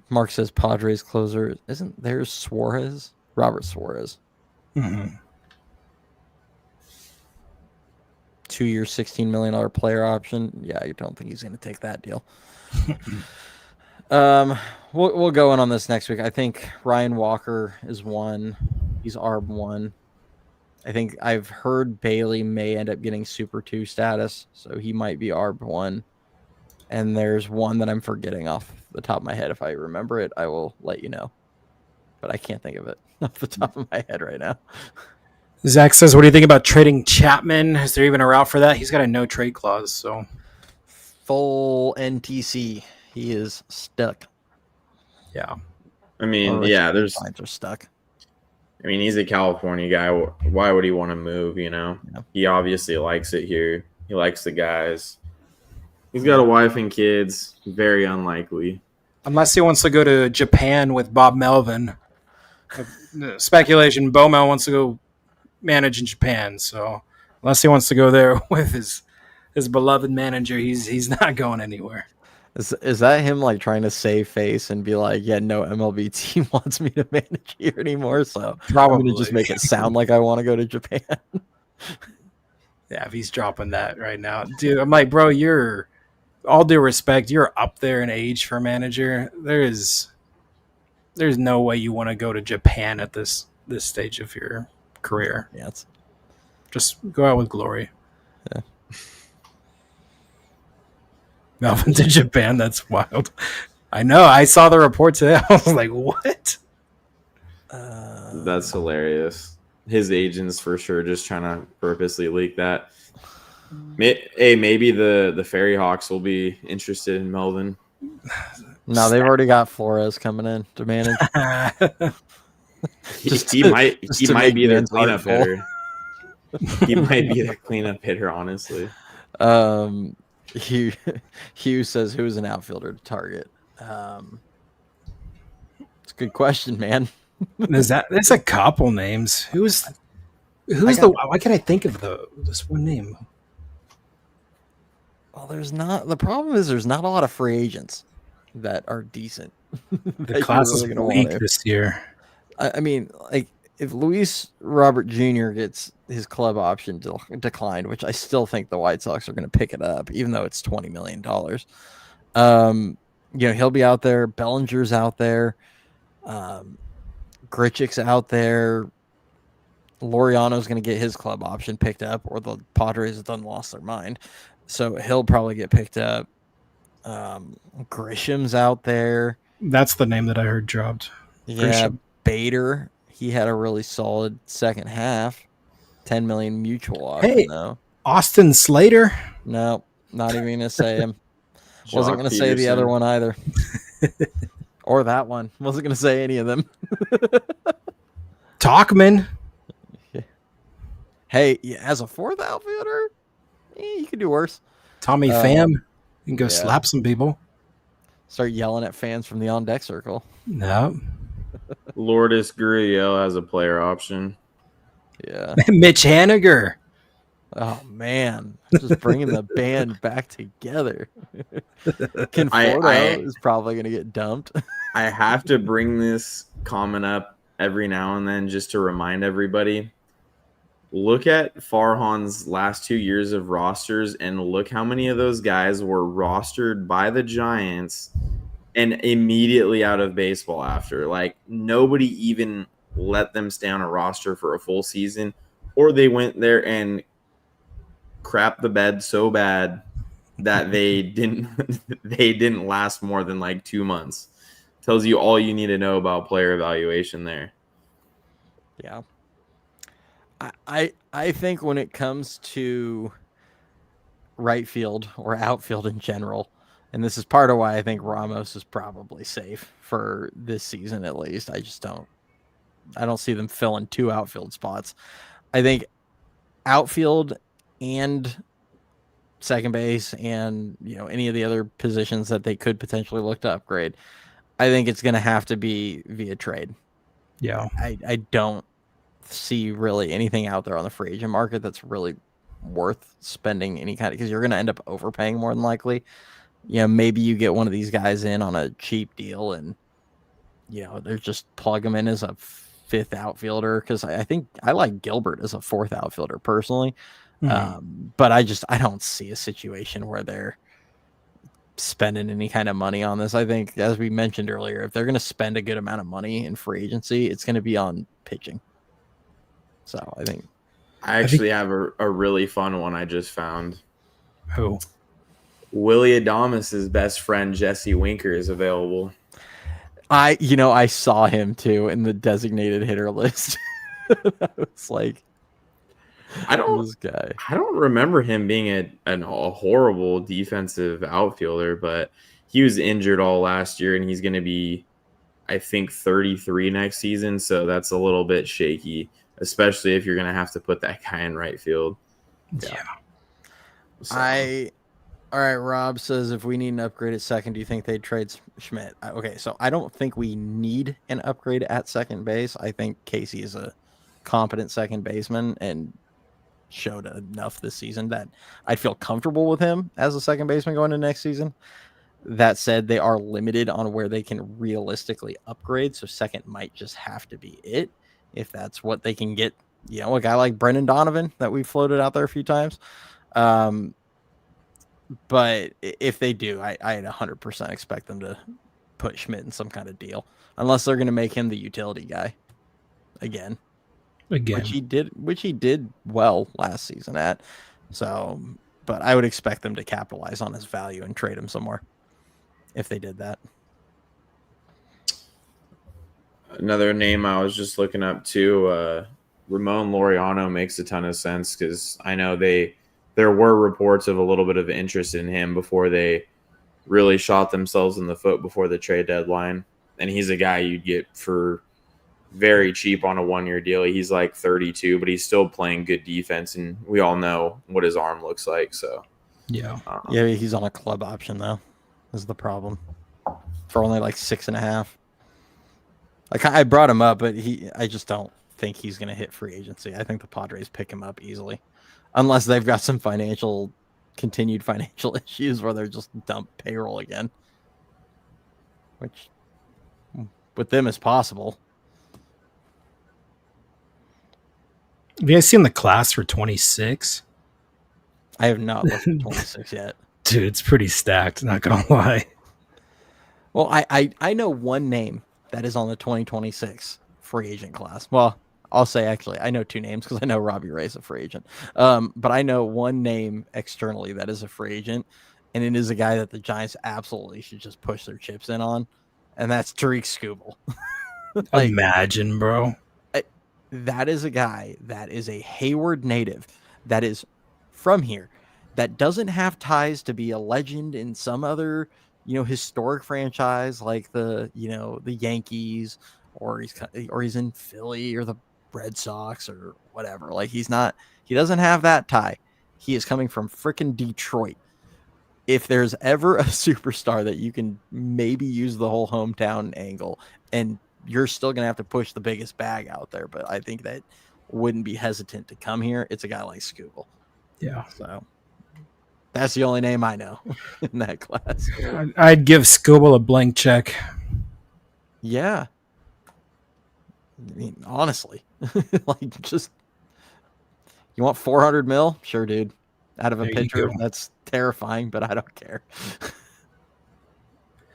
Mark says Padres closer. Isn't there's Suarez? Robert Suarez. Mm-hmm. 2-year, $16 million player option. Yeah, I don't think he's going to take that deal. We'll go in on this next week. I think Ryan Walker is 1. He's ARB 1. I think I've heard Bailey may end up getting Super 2 status, so he might be ARB 1. And there's one that I'm forgetting off the top of my head. If I remember it, I will let you know. But I can't think of it off the top of my head right now. Zach says, what do you think about trading Chapman? Is there even a route for that? He's got a no trade clause, so full NTC. He is stuck. Yeah. I mean, yeah, there's lines are stuck. I mean, he's a California guy. Why would he want to move, you know? Yeah. He obviously likes it here. He likes the guys. He's got a wife and kids. Very unlikely. Unless he wants to go to Japan with Bob Melvin. Speculation, Bo Mel wants to go manage in Japan. So unless he wants to go there with his beloved manager, he's not going anywhere. Is that him like trying to save face and be like, yeah, no MLB team wants me to manage here anymore, so probably I'm going to just make it sound like I want to go to Japan? Yeah, if he's dropping that right now. Dude, I'm like, bro, you're, all due respect, you're up there in age for a manager. There's no way you want to go to Japan at this stage of your career. Yeah, just go out with glory. Yeah. Melvin to Japan, that's wild. I know. I saw the report today. I was like, what? That's hilarious. His agents for sure just trying to purposely leak that. Hey, maybe the Ferry Hawks will be interested in Melvin. No, they've already got Flores coming in to manage. he might be their cleanup hitter. He might be their cleanup hitter, honestly. Hugh says, who's an outfielder to target? It's a good question, man. There's a couple names. Why can't I think of this one name? Well, the problem is there's not a lot of free agents that are decent. The class is weak this year. I mean, like, if Luis Robert Jr. gets his club option declined, which I still think the White Sox are going to pick it up, even though it's $20 million. He'll be out there. Bellinger's out there. Grichuk's out there. Laureano's going to get his club option picked up, or the Padres have done lost their mind. So he'll probably get picked up. Grisham's out there. That's the name that I heard dropped. Yeah, Grisham. Bader. He had a really solid second half. $10 million mutual option, though. Austin Slater? No, not even going to say him. Wasn't going to say the other one either. Or that one. Wasn't going to say any of them. Talkman. Hey, as a fourth outfielder, you could do worse. Tommy Pham. You can go slap some people. Start yelling at fans from the on-deck circle. No. Lourdes Gurriel has a player option. Yeah. Mitch Haniger. Oh, man. Just bringing the band back together. Conforto is probably going to get dumped. I have to bring this comment up every now and then just to remind everybody. Look at Farhan's last 2 years of rosters and look how many of those guys were rostered by the Giants and immediately out of baseball after. Like, nobody even let them stay on a roster for a full season, or they went there and crapped the bed so bad that they didn't last more than like 2 months. Tells you all you need to know about player evaluation there. Yeah. I think when it comes to right field or outfield in general, And this is part of why I think Ramos is probably safe for this season at least. I don't see them filling 2 outfield spots. I think outfield and second base and any of the other positions that they could potentially look to upgrade, I think it's going to have to be via trade. Yeah. I don't see really anything out there on the free agent market that's really worth spending any kind of, because you're going to end up overpaying more than likely. Maybe you get one of these guys in on a cheap deal and they're just plug them in as a 5th outfielder, because I think I like Gilbert as a 4th outfielder personally. But I don't see a situation where they're spending any kind of money on this. I think, as we mentioned earlier, if they're going to spend a good amount of money in free agency, it's going to be on pitching. So I think I actually have a really fun one I just found. Who? Willie Adames' best friend Jesse Winker is available. I saw him too in the designated hitter list. It's like, this guy. I don't remember him being a horrible defensive outfielder, but he was injured all last year, and he's going to be, I think, 33 next season. So that's a little bit shaky, especially if you're going to have to put that guy in right field. Yeah. So. All right, Rob says, if we need an upgrade at second, do you think they'd trade Schmidt? Okay, so I don't think we need an upgrade at second base. I think Casey is a competent second baseman and showed enough this season that I'd feel comfortable with him as a second baseman going into next season. That said, they are limited on where they can realistically upgrade, so second might just have to be it if that's what they can get. A guy like Brendan Donovan that we've floated out there a few times. But if they do, I'd 100% expect them to put Schmidt in some kind of deal, unless they're going to make him the utility guy again, which he did well last season at. So, but I would expect them to capitalize on his value and trade him somewhere if they did that. Another name I was just looking up too, Ramon Laureano makes a ton of sense, because I know there were reports of a little bit of interest in him before they really shot themselves in the foot before the trade deadline. And he's a guy you'd get for very cheap on a 1-year deal. He's like 32, but he's still playing good defense, and we all know what his arm looks like. So yeah, he's on a club option though, is the problem, for only like 6.5. Like, I brought him up, but I just don't think he's going to hit free agency. I think the Padres pick him up easily, unless they've got some continued financial issues where they're just dump payroll again, which with them is possible. Have you guys seen the class for 26? I have not looked at 26 yet. Dude, it's pretty stacked, not going to lie. Well, I know one name that is on the 2026 free agent class. Well, I'll say, actually, I know 2 names because I know Robbie Ray's a free agent. But I know one name externally that is a free agent, and it is a guy that the Giants absolutely should just push their chips in on, and that's Tariq Skubal. Imagine, bro. That is a guy that is a Hayward native, that is from here, that doesn't have ties to be a legend in some other, historic franchise like the Yankees, or he's in Philly or the Red Sox or whatever. Like, he doesn't have that tie. He is coming from freaking Detroit. If there's ever a superstar that you can maybe use the whole hometown angle, and you're still going to have to push the biggest bag out there, but I think that wouldn't be hesitant to come here, it's a guy like Skubal. Yeah. So that's the only name I know in that class. I'd give Skubal a blank check. Yeah. I mean, honestly, like, just, you want 400 mil? Sure, dude. Out of a pitcher, that's terrifying, but I don't care.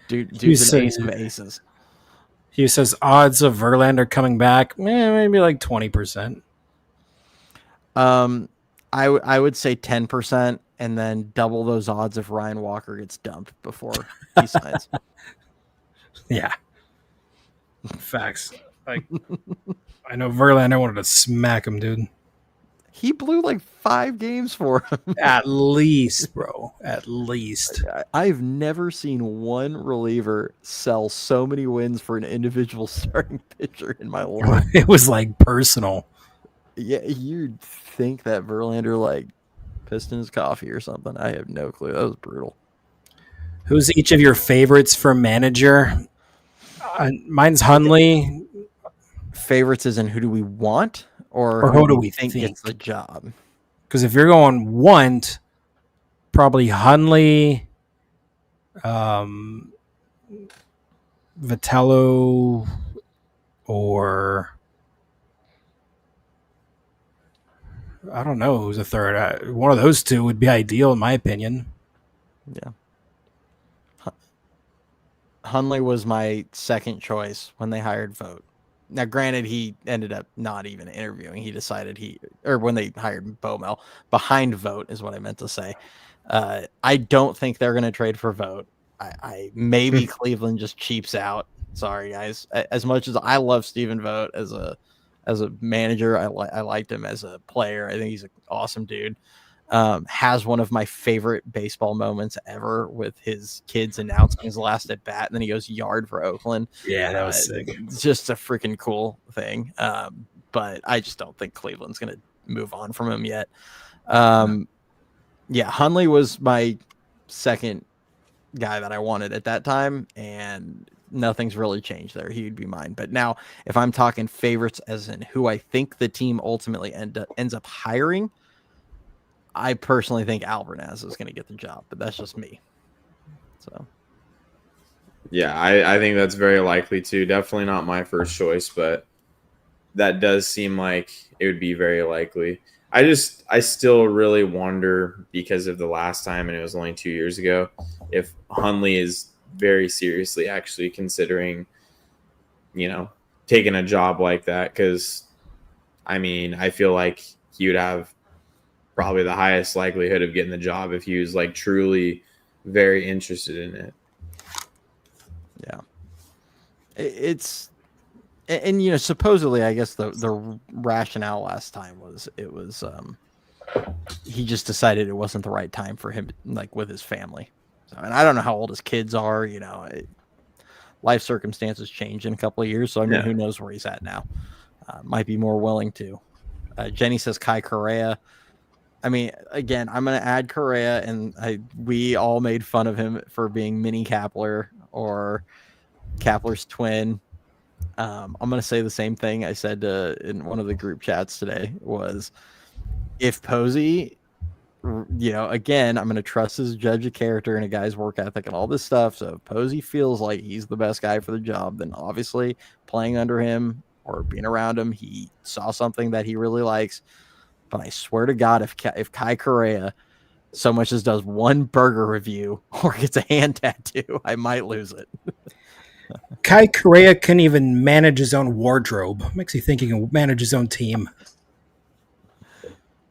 Dude's an ace of aces. He says odds of Verlander coming back, maybe like 20%. I would say 10%, and then double those odds if Ryan Walker gets dumped before he signs. Yeah. Facts. Like, I know Verlander wanted to smack him, dude. He blew like 5 games for him. At least, bro. At least. I've never seen one reliever sell so many wins for an individual starting pitcher in my life. It was like personal. Yeah, you'd think that Verlander like pissed in his coffee or something. I have no clue. That was brutal. Who's each of your favorites for manager? Mine's Hundley. Favorites is in who do we want Or who do we think think? gets the job? Because if you're going want, probably Hundley, Vitello, or I don't know who's a third. One of those two would be ideal, in my opinion. Yeah. Hundley was my second choice when they hired Vogt. Now, granted, he ended up not even interviewing. He decided when they hired Baumel, behind Vogt is what I meant to say. I don't think they're going to trade for Vogt. I maybe Cleveland just cheaps out. Sorry, guys. As much as I love Stephen Vogt as a manager, I liked him as a player. I think he's an awesome dude. Has one of my favorite baseball moments ever with his kids announcing his last at bat, and then he goes yard for Oakland. Yeah, that was sick. It's just a freaking cool thing. But I just don't think Cleveland's going to move on from him yet. Yeah, Hundley was my second guy that I wanted at that time, and nothing's really changed there. He would be mine. But now, if I'm talking favorites as in who I think the team ultimately ends up hiring, I personally think Alvarez is going to get the job, but that's just me. So, yeah, I think that's very likely too. Definitely not my first choice, but that does seem like it would be very likely. I still really wonder, because of the last time, and it was only 2 years ago, if Hundley is very seriously actually considering, taking a job like that. Because, I mean, I feel like he would have probably the highest likelihood of getting the job if he was like truly very interested in it. Yeah, and supposedly, I guess the rationale last time was he just decided it wasn't the right time for him, like with his family. So, and I don't know how old his kids are. Life circumstances change in a couple of years, so I mean, who knows where he's at now? Might be more willing to. Jenny says Kai Correa. I mean, again, I'm going to add Correa, and we all made fun of him for being mini Kapler or Kapler's twin. I'm going to say the same thing I said in one of the group chats today was, if Posey, again, I'm going to trust his judge of character and a guy's work ethic and all this stuff. So if Posey feels like he's the best guy for the job, then obviously playing under him or being around him, he saw something that he really likes. But I swear to God, if Kai Correa so much as does one burger review or gets a hand tattoo, I might lose it. Kai Correa can even manage his own wardrobe. Makes you think he can manage his own team.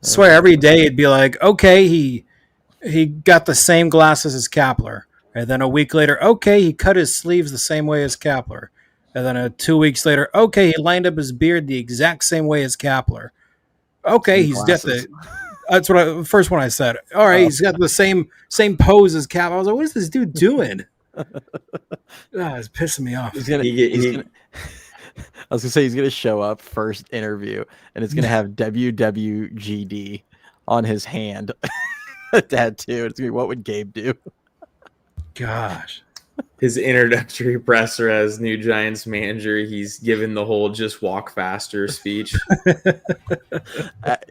Swear every day it'd be like, okay, he got the same glasses as Kapler. And then a week later, okay, he cut his sleeves the same way as Kapler. And then 2 weeks later, okay, he lined up his beard the exact same way as Kapler. Okay, he's got that's what first one I said. All right, he's got the same pose as Kapler. I was like, what is this dude doing? It's pissing me off. I was gonna say he's gonna show up first interview, and it's gonna have WWGD on his hand tattoo. It's gonna be, what would Gabe do? Gosh. His introductory presser as new Giants manager, he's given the whole "just walk faster" speech.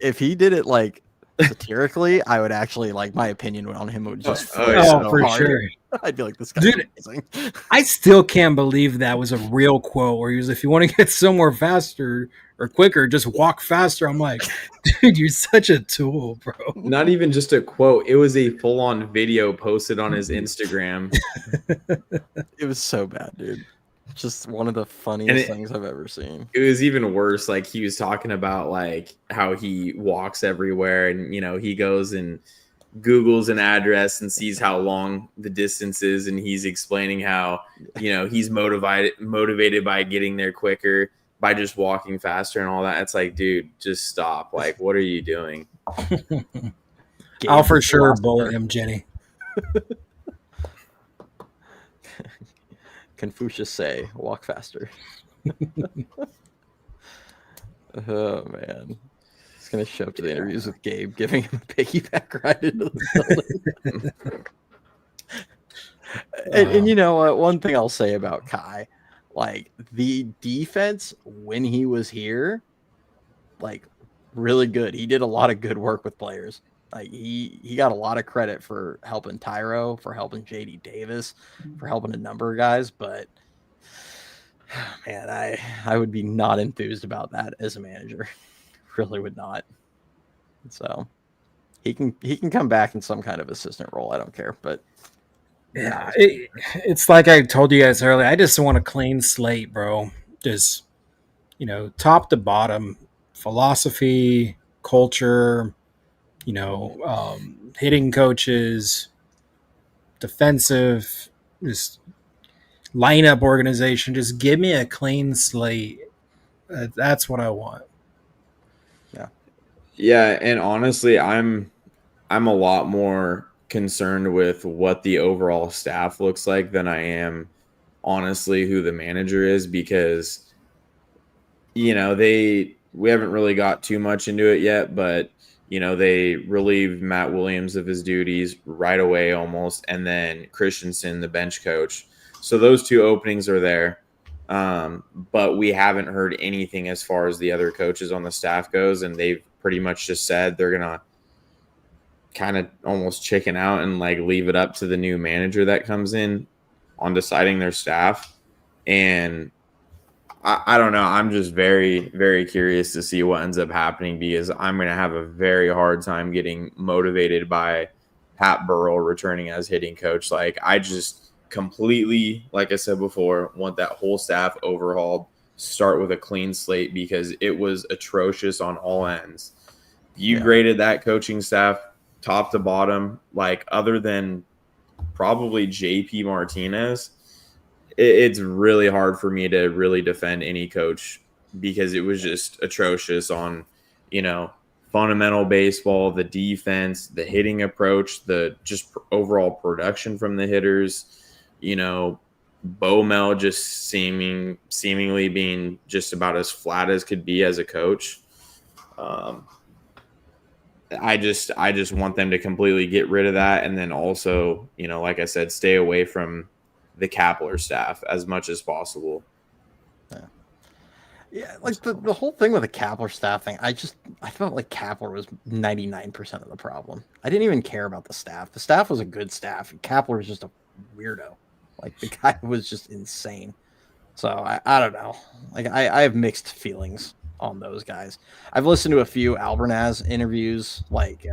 If he did it like satirically, I would actually my opinion on him would just for sure. I'd be like, this guy's amazing. I still can't believe that was a real quote where he was, if you want to get somewhere faster or quicker, just walk faster. I'm like, dude, you're such a tool, bro. Not even just a quote. It was a full-on video posted on his Instagram. It was so bad, dude. Just one of the funniest things I've ever seen. It was even worse. Like, he was talking about how he walks everywhere, and he goes and Googles an address and sees how long the distance is, and he's explaining how he's motivated by getting there quicker. by just walking faster and all that. It's like, dude, just stop. Like, what are you doing? I'll for sure bully him, Jenny. Confucius say, walk faster. Oh, man. He's going to show up to the interviews with Gabe, giving him a piggyback ride into the building. And you know what? One thing I'll say about Kai, like the defense when he was here, like really good. He did a lot of good work with players. Like he got a lot of credit for helping Tyro, for helping JD Davis, for helping a number of guys. But man, I would be not enthused about that as a manager. Really would not. So he can come back in some kind of assistant role. I don't care, but. Yeah, it's like I told you guys earlier. I just want a clean slate, bro. Just, top to bottom, philosophy, culture, hitting coaches, defensive, just lineup organization. Just give me a clean slate. That's what I want. Yeah, and honestly, I'm a lot more concerned with what the overall staff looks like than I am honestly who the manager is, because we haven't really got too much into it yet, but they relieved Matt Williams of his duties right away almost, and then Christensen, the bench coach. So those two openings are there. But we haven't heard anything as far as the other coaches on the staff goes, and they've pretty much just said they're gonna kind of almost chicken out and like leave it up to the new manager that comes in on deciding their staff. And I don't know. I'm just very, very curious to see what ends up happening, because I'm going to have a very hard time getting motivated by Pat Burrell returning as hitting coach. Like, I just completely, like I said before, want that whole staff overhauled, start with a clean slate, because it was atrocious on all ends. You graded that coaching staff top to bottom, like other than probably JP Martinez, it's really hard for me to really defend any coach, because it was just atrocious on, fundamental baseball, the defense, the hitting approach, the just overall production from the hitters, Bomel just seemingly being just about as flat as could be as a coach. I just want them to completely get rid of that. And then also, like I said, stay away from the Kapler staff as much as possible. Yeah, like the whole thing with the Kapler staff thing, I felt like Kapler was 99% of the problem. I didn't even care about the staff. The staff was a good staff. Kapler was just a weirdo. Like, the guy was just insane. So I don't know. Like, I have mixed feelings on those guys. I've listened to a few Albernaz interviews, like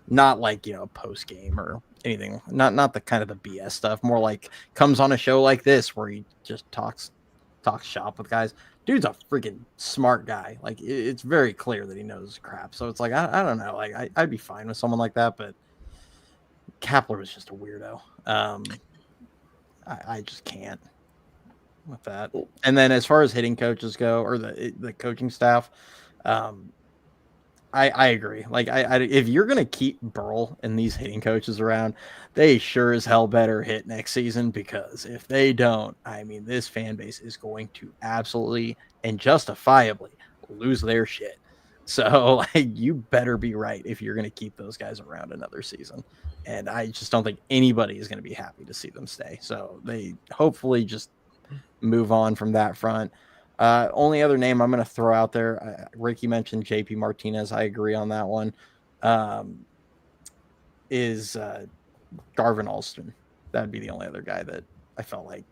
not like post game or anything, not the kind of the BS stuff, more like comes on a show like this where he just talks shop with guys. Dude's a freaking smart guy. Like, it's very clear that he knows crap. So it's like, I don't know, like I'd be fine with someone like that, but Kapler was just a weirdo. I just can't with that. And then as far as hitting coaches go, or the coaching staff, I agree. Like, I if you're gonna keep Burl and these hitting coaches around, they sure as hell better hit next season, because if they don't, I mean, this fan base is going to absolutely and justifiably lose their shit. So, like, you better be right if you're gonna keep those guys around another season. And I just don't think anybody is gonna be happy to see them stay. So they hopefully just move on from that front. Only other name I'm going to throw out there, Ricky mentioned JP Martinez. I agree on that one. Is Garvin Alston. That'd be the only other guy that I felt like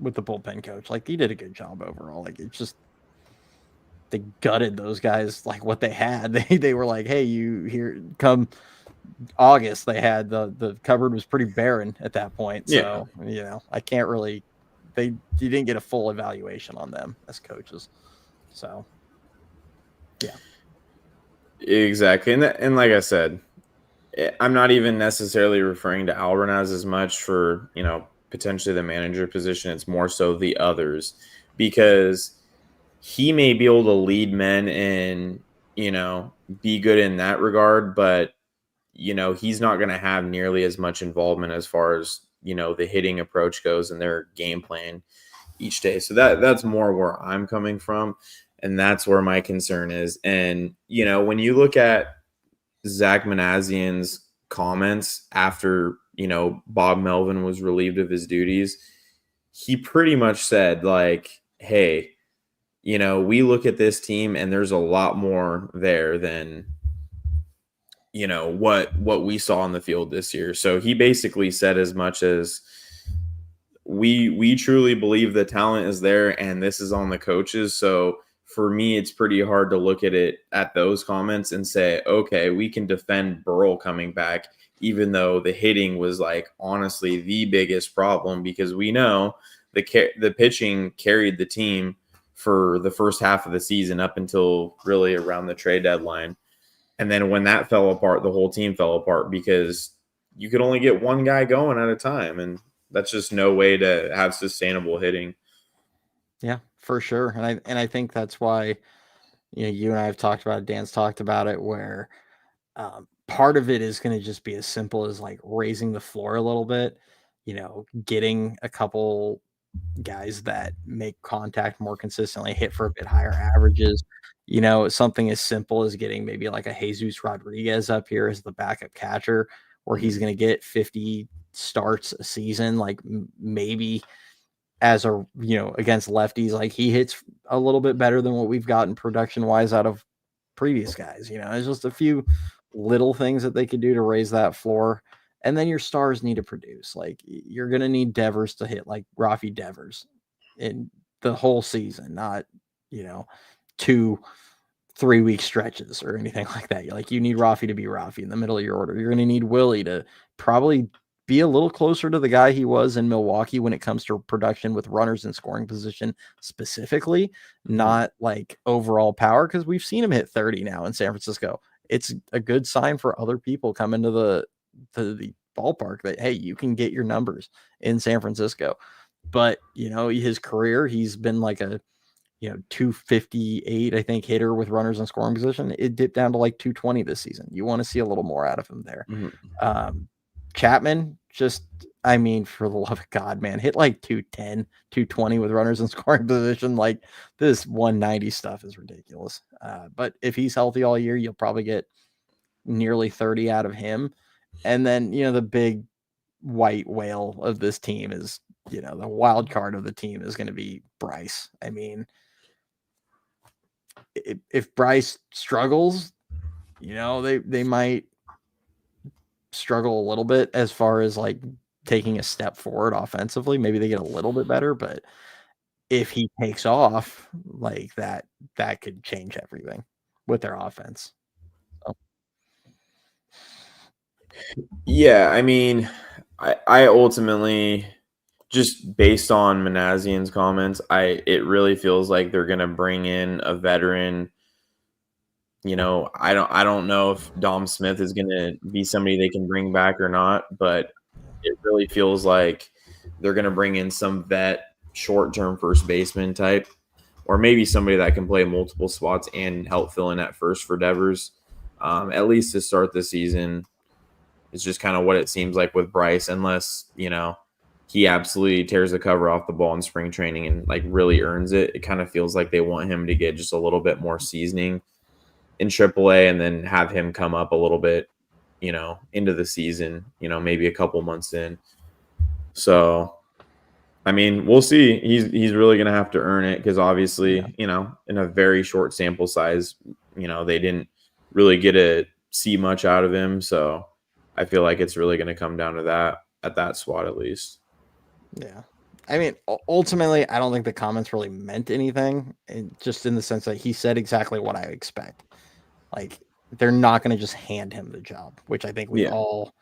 with the bullpen coach. Like, he did a good job overall. Like, it's just they gutted those guys like what they had. They were like, hey, you here come August. They had the cupboard was pretty barren at that point. So I can't really. You didn't get a full evaluation on them as coaches. So, yeah. Exactly. And like I said, I'm not even necessarily referring to Albernaz as much for, potentially the manager position. It's more so the others, because he may be able to lead men and, be good in that regard, but, he's not going to have nearly as much involvement as far as, the hitting approach goes in their game plan each day. So that's more where I'm coming from. And that's where my concern is. And, when you look at Zach Manassian's comments after, Bob Melvin was relieved of his duties, he pretty much said, like, hey, we look at this team and there's a lot more there than, what we saw on the field this year. So he basically said as much as we truly believe the talent is there and this is on the coaches. So for me, it's pretty hard to look at those comments and say, okay, we can defend Burrell coming back, even though the hitting was like honestly the biggest problem, because we know the pitching carried the team for the first half of the season up until really around the trade deadline. And then when that fell apart, the whole team fell apart because you could only get one guy going at a time. And that's just no way to have sustainable hitting. Yeah, for sure. And I think that's why, you and I have talked about it, Dan's talked about it, where part of it is going to just be as simple as like raising the floor a little bit, getting a couple guys that make contact more consistently, hit for a bit higher averages. Something as simple as getting maybe like a Jesus Rodriguez up here as the backup catcher, where he's going to get 50 starts a season, like maybe as a, against lefties, like he hits a little bit better than what we've gotten production wise out of previous guys. It's just a few little things that they could do to raise that floor. And then your stars need to produce. Like you're going to need Devers to hit like Rafi Devers in the whole season, not, 2-3 week stretches or anything like that. Like you need Rafi to be Rafi in the middle of your order. You're going to need Willie to probably be a little closer to the guy he was in Milwaukee when it comes to production with runners in scoring position specifically, not like overall power, because we've seen him hit 30 now in San Francisco. It's a good sign for other people coming to the ballpark that, hey, you can get your numbers in San Francisco. But, his career, he's been like a, 258, I think, hitter with runners in scoring position. It dipped down to like 220 this season. You want to see a little more out of him there. Chapman, just, I mean, for the love of God, man, hit like 210, 220 with runners in scoring position. Like this 190 stuff is ridiculous. But if he's healthy all year, you'll probably get nearly 30 out of him. And then, the big white whale of this team is, the wild card of the team is going to be Bryce. I mean, if Bryce struggles, they might struggle a little bit as far as like taking a step forward offensively. Maybe they get a little bit better, but if he takes off like that could change everything with their offense. So. Yeah, I mean, I ultimately, just based on Manassian's comments, it really feels like they're gonna bring in a veteran. I don't know if Dom Smith is gonna be somebody they can bring back or not, but it really feels like they're gonna bring in some vet, short-term first baseman type, or maybe somebody that can play multiple spots and help fill in at first for Devers, at least to start the season. It's just kind of what it seems like with Bryce, unless, he absolutely tears the cover off the ball in spring training and like really earns it. It kind of feels like they want him to get just a little bit more seasoning in AAA and then have him come up a little bit, into the season, maybe a couple months in. So, I mean, we'll see. He's really going to have to earn it because obviously, in a very short sample size, they didn't really get to see much out of him. So I feel like it's really going to come down to that at that spot, at least. Yeah. I mean, ultimately, I don't think the comments really meant anything, just in the sense that he said exactly what I expect. Like, they're not going to just hand him the job, which I think we all,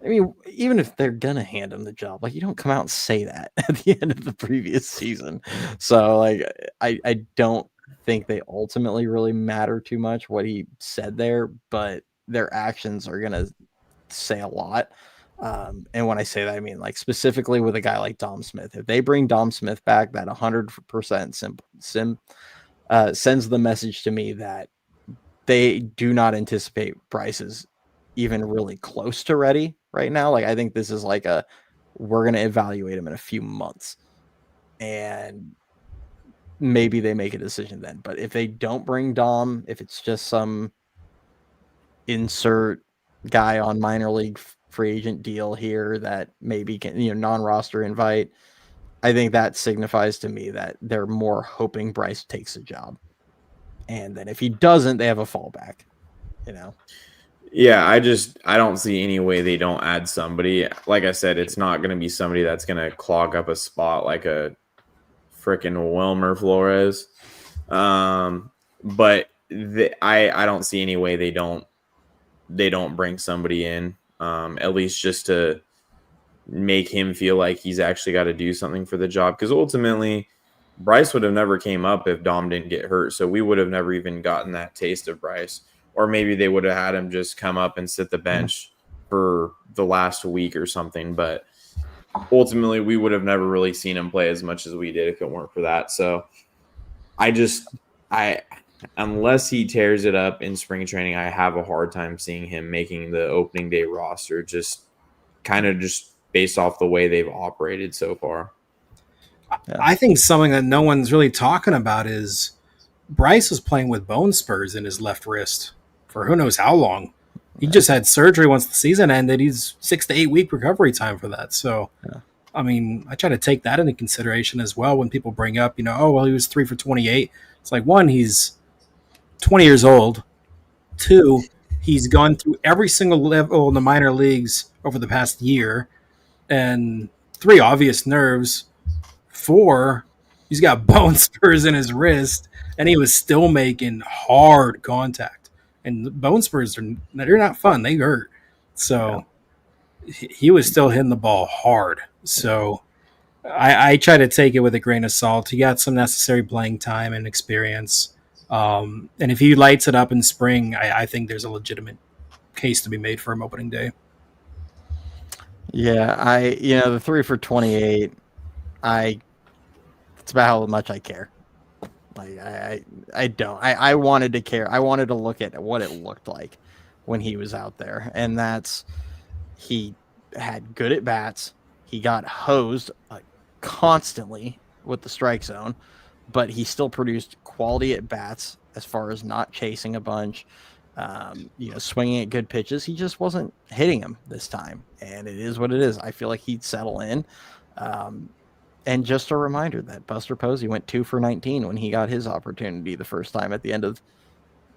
I mean, even if they're going to hand him the job, like, you don't come out and say that at the end of the previous season. So, like, I don't think they ultimately really matter too much what he said there, but their actions are going to say a lot. And when I say that, I mean, like, specifically with a guy like Dom Smith. If they bring Dom Smith back, that 100% sends the message to me that they do not anticipate Bryce is even really close to ready right now. Like, I think this is like we're going to evaluate him in a few months, and maybe they make a decision then. But if they don't bring Dom, if it's just some insert guy on minor league free agent deal here that maybe can, non-roster invite, I think that signifies to me that they're more hoping Bryce takes a job. And then if he doesn't, they have a fallback, Yeah, I don't see any way they don't add somebody. Like I said, it's not going to be somebody that's going to clog up a spot like a freaking Wilmer Flores. But I don't see any way they don't bring somebody in, at least just to make him feel like he's actually got to do something for the job. Because ultimately, Bryce would have never came up if Dom didn't get hurt. So we would have never even gotten that taste of Bryce. Or maybe they would have had him just come up and sit the bench for the last week or something. But ultimately, we would have never really seen him play as much as we did if it weren't for that. So unless he tears it up in spring training, I have a hard time seeing him making the opening day roster, just based off the way they've operated so far. Yeah. I think something that no one's really talking about is Bryce was playing with bone spurs in his left wrist for who knows how long. He just had surgery once the season ended. He's 6 to 8 week recovery time for that. So, I mean, I try to take that into consideration as well when people bring up, he was 3 for 28. It's like, one, he's 20 years old. 2, he's gone through every single level in the minor leagues over the past year. And 3, obvious nerves. 4, he's got bone spurs in his wrist, and he was still making hard contact. And bone spurs they're not fun; they hurt. So he was still hitting the ball hard. So I try to take it with a grain of salt. He got some necessary playing time and experience, and if he lights it up in spring, I think there's a legitimate case to be made for him opening day. Yeah, the 3 for 28. It's about how much I care. Like I don't. I wanted to care. I wanted to look at what it looked like when he was out there, and he had good at bats. He got hosed constantly with the strike zone, but he still produced quality at bats as far as not chasing a bunch, swinging at good pitches. He just wasn't hitting them this time, and it is what it is. I feel like he'd settle in. And just a reminder that Buster Posey went 2 for 19 when he got his opportunity the first time at the end of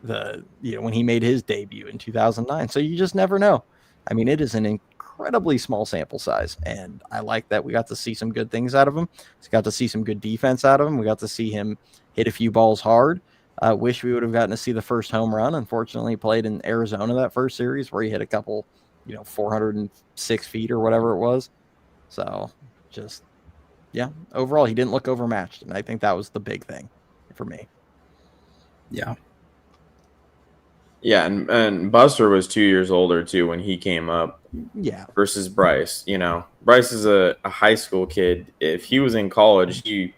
when he made his debut in 2009. So you just never know. I mean, it is an incredibly small sample size, and I like that we got to see some good things out of him. We got to see some good defense out of him. We got to see him hit a few balls hard. Wish we would have gotten to see the first home run. Unfortunately, he played in Arizona that first series where he hit a couple, 406 feet or whatever it was. So just, overall, he didn't look overmatched, and I think that was the big thing for me. Yeah. Yeah, and Buster was 2 years older, too, when he came up. Yeah. Versus Bryce. Bryce is a high school kid. If he was in college, he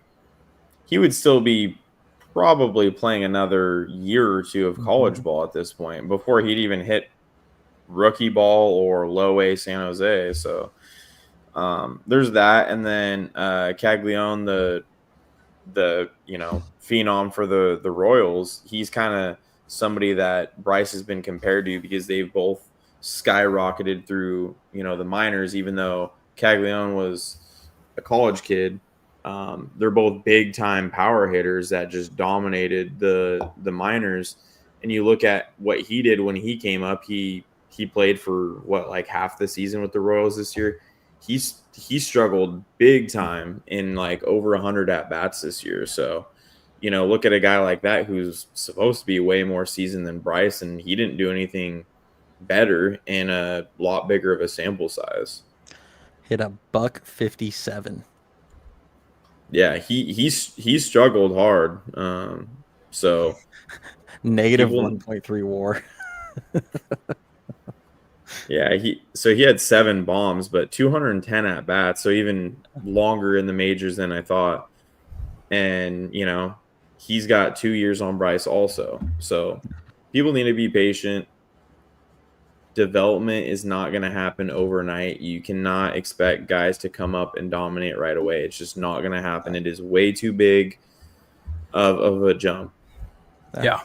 would still be probably playing another year or two of college ball at this point before he'd even hit rookie ball or low A San Jose. So there's that. And then Caglione, the phenom for the Royals, he's kind of somebody that Bryce has been compared to because they've both skyrocketed through the minors, even though Caglione was a college kid. They're both big time power hitters that just dominated the minors. And you look at what he did when he came up, he played for half the season with the Royals this year. He struggled big time in over 100 at bats this year. So look at a guy like that who's supposed to be way more seasoned than Bryce, and he didn't do anything better in a lot bigger of a sample size. Hit a $157. Yeah, he struggled hard. So negative 1.3 WAR. Yeah, he had 7 bombs, but 210 at bats, so even longer in the majors than I thought. And he's got 2 years on Bryce also. So people need to be patient. Development is not going to happen overnight. You cannot expect guys to come up and dominate right away. It's just not going to happen. It is way too big of a jump. Yeah.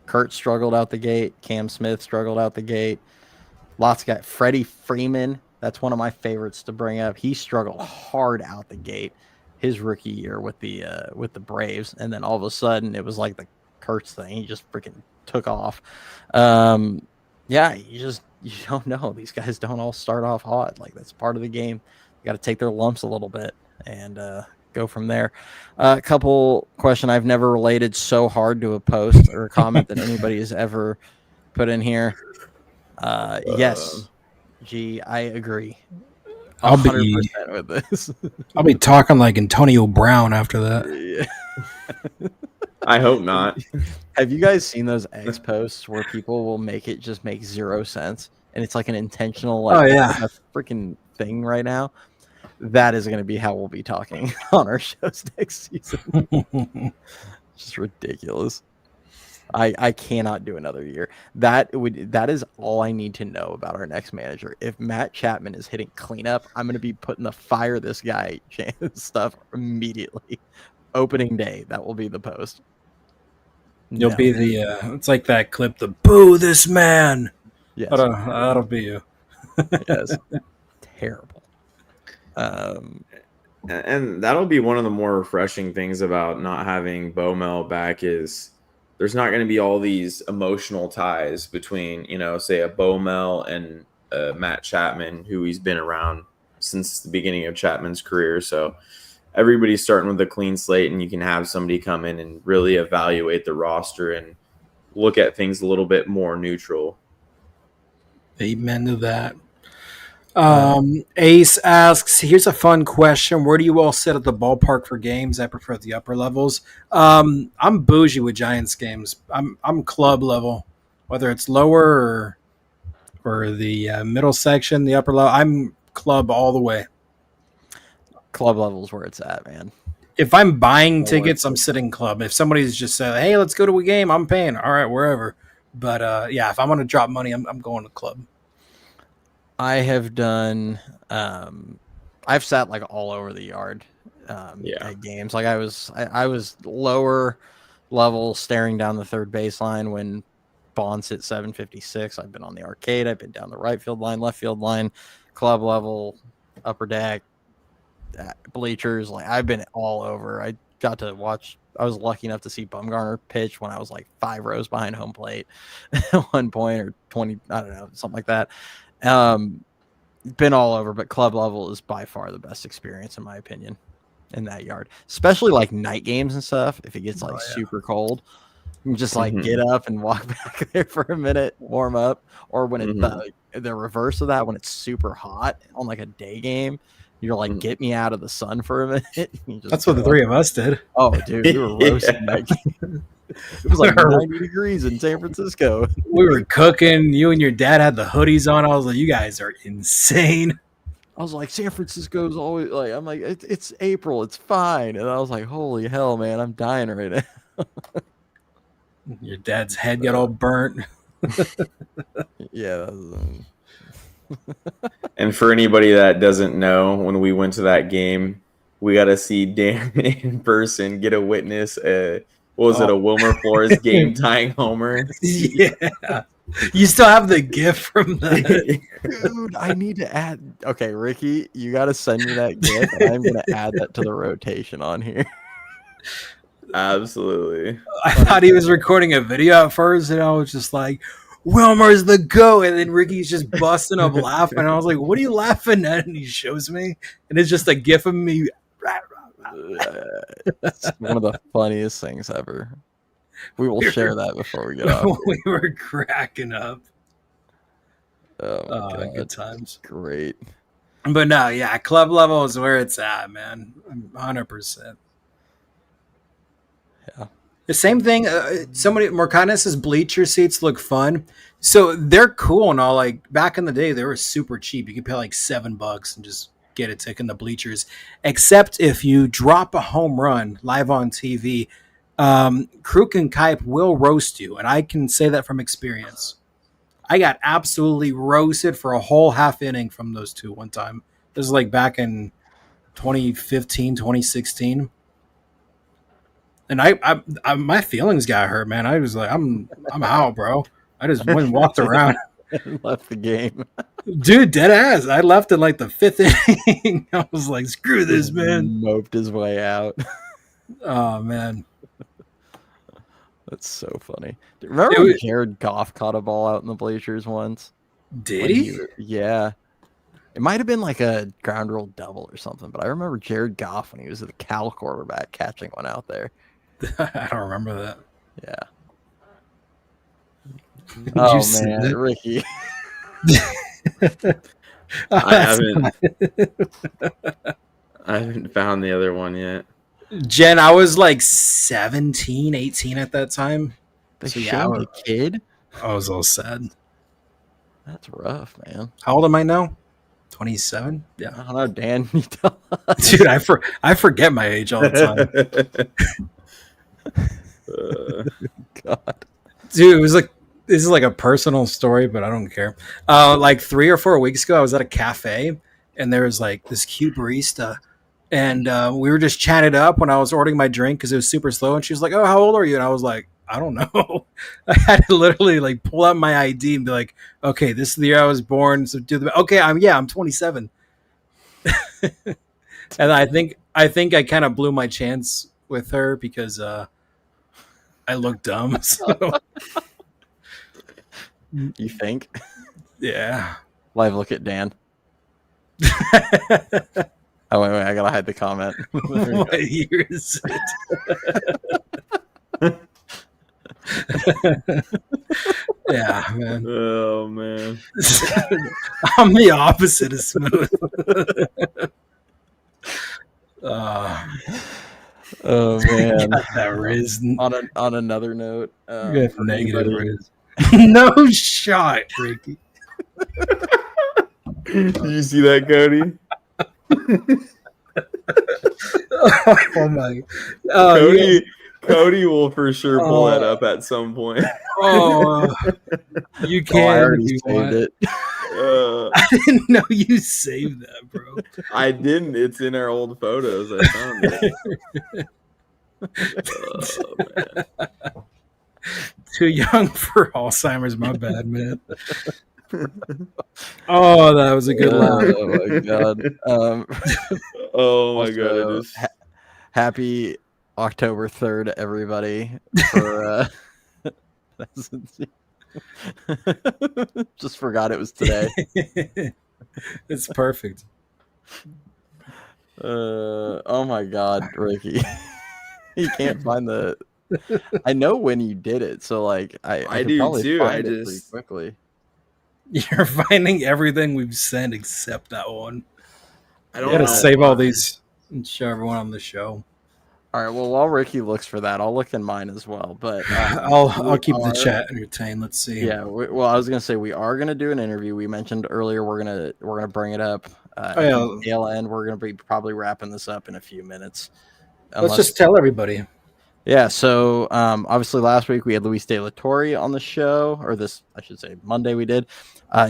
Kurt struggled out the gate. Cam Smith struggled out the gate. Lots of guys. Freddie Freeman, that's one of my favorites to bring up. He struggled hard out the gate his rookie year with the Braves, and then all of a sudden it was like the Kurtz thing. He just freaking took off. Yeah, you don't know. These guys don't all start off hot. Like, that's part of the game. You got to take their lumps a little bit and go from there. A couple question. I've never related so hard to a post or a comment that anybody has ever put in here. Yes, G, I agree. I'll 100% with this. I'll be talking like Antonio Brown after that. Yeah. I hope not. Have you guys seen those X posts where people will make it just make 0 sense, and it's like an intentional, like, Oh, yeah. a freaking thing right now? That is going to be how we'll be talking on our shows next season. Just ridiculous. I cannot do another year. That is all I need to know about our next manager. If Matt Chapman is hitting cleanup, I'm going to be putting the fire this guy stuff immediately. Opening day, that will be the post. You'll be the it's like that clip, the boo this man. Yes. That'll be you. Yes. Terrible. And that'll be one of the more refreshing things about not having Bomel back is there's not going to be all these emotional ties between, say a Bomel and Matt Chapman, who he's been around since the beginning of Chapman's career. So everybody's starting with a clean slate, and you can have somebody come in and really evaluate the roster and look at things a little bit more neutral. Amen to that. Ace asks, here's a fun question. Where do you all sit at the ballpark for games? I prefer the upper levels. I'm bougie with Giants games. I'm club level, whether it's lower or the middle section, the upper level. I'm club all the way. Club level is where it's at, man. If I'm buying tickets, I'm sitting club. If somebody's just said, hey, let's go to a game, I'm paying. All right, wherever. But yeah, if I'm going to drop money, I'm going to club. I have done I've sat like all over the yard at games. Like I was lower level staring down the third baseline when Bonds hit 756. I've been on the arcade, I've been down the right field line, left field line, club level, upper deck, bleachers. Like I've been all over. I got to watch, I was lucky enough to see Bumgarner pitch when I was like 5 rows behind home plate at one point, or 20, I don't know, something like that. Been all over, but club level is by far the best experience in my opinion in that yard, especially like night games and stuff. If it gets like super cold, you can just like get up and walk back there for a minute, warm up. Or when it's the reverse of that, when it's super hot on like a day game, you're like, get me out of the sun for a minute. That's what the three of us did. Oh, dude, we were roasting that game. It was like 90 degrees in San Francisco. We were cooking. You and your dad had the hoodies on. I was like, you guys are insane. I was like, San Francisco's always like, I'm like, it's April, it's fine. And I was like, holy hell, man, I'm dying right now. Your dad's head got all burnt. Yeah. And for anybody that doesn't know, when we went to that game, we got to see Dan in person, get a witness. What was it, a Wilmer Flores game tying homer? Yeah. You still have the gift from the dude. I need to add. Okay, Ricky, you got to send me that gift. And I'm going to add that to the rotation on here. Absolutely. I thought he was recording a video at first, and I was just like, Wilmer's the GOAT. And then Ricky's just busting up laughing. And I was like, what are you laughing at? And he shows me, and it's just a gif of me. It's one of the funniest things ever. We will share that before we get off. We were cracking up. Oh my God. Good times. Great. But no, yeah, club level is where it's at, man. 100%. Yeah. The same thing. Marcanes's bleacher seats look fun. So they're cool and all. Like back in the day, they were super cheap. You could pay like $7 and just get a ticket in the bleachers, except if you drop a home run live on TV, Kruk and Kipe will roast you, and I can say that from experience. I got absolutely roasted for a whole half inning from those two one time. This is like back in 2015, 2016. And I my feelings got hurt, man. I was like, I'm out, bro. I just went and walked around. Left the game. Dude, dead ass. I left in like the fifth inning. I was like, screw this, man. Moped his way out. Oh, man. That's so funny. Remember when Jared Goff caught a ball out in the bleachers once? Did he? Yeah. It might have been like a ground rule double or something, but I remember Jared Goff when he was the Cal quarterback catching one out there. I don't remember that. Yeah. Did Oh, you see man. that? Ricky. I haven't found the other one yet. Jen, I was like 17, 18 at that time. They So, yeah, shamed a kid? I was all sad. That's rough, man. How old am I now? 27? Yeah. I don't know, Dan. You tell us. Dude, I forget my age all the time. God. Dude, it was like, this is like a personal story, but I don't care. Like 3 or 4 weeks ago, I was at a cafe and there was like this cute barista. And we were just chatted up when I was ordering my drink because it was super slow. And she was like, "Oh, how old are you?" And I was like, "I don't know." I had to literally like pull out my ID and be like, "Okay, this is the year I was born." So okay, I'm 27. And I think I kind of blew my chance with her because I look dumb. So You think? yeah. Live look at Dan. Oh, wait, I gotta hide the comment. What year is it? Yeah, man. Oh man. I'm the opposite of smooth. Oh man. Got that riz. On another note, Good for negative anybody- riz. No shot, Ricky. Did you see that, Cody? Oh my! Oh, Cody will for sure pull that up at some point. You I can. already if you saved want. it. I didn't know you saved that, bro. I didn't. It's in our old photos. I found it. Oh, man. Too young for Alzheimer's. My bad, man. Oh, that was a good laugh. Oh my god. Oh my Also, god! Happy October 3rd, everybody. For just forgot it was today. It's perfect. Oh my god, Ricky. You can't find the I know when you did it, so like I could do probably too. find it pretty quickly. You're finding everything we've sent except that one. I You don't gotta know save why. all these and show everyone on the show. All right, well, while Ricky looks for that, I'll look in mine as well. But I'll keep the chat entertained. Let's see. Yeah, well, I was gonna say we are gonna do an interview. We mentioned earlier we're gonna bring it up. At the tail end, we're gonna be probably wrapping this up in a few minutes. Let's just tell everybody. Yeah, so obviously last week we had Luis De La Torre on the show, or this, I should say, Monday we did.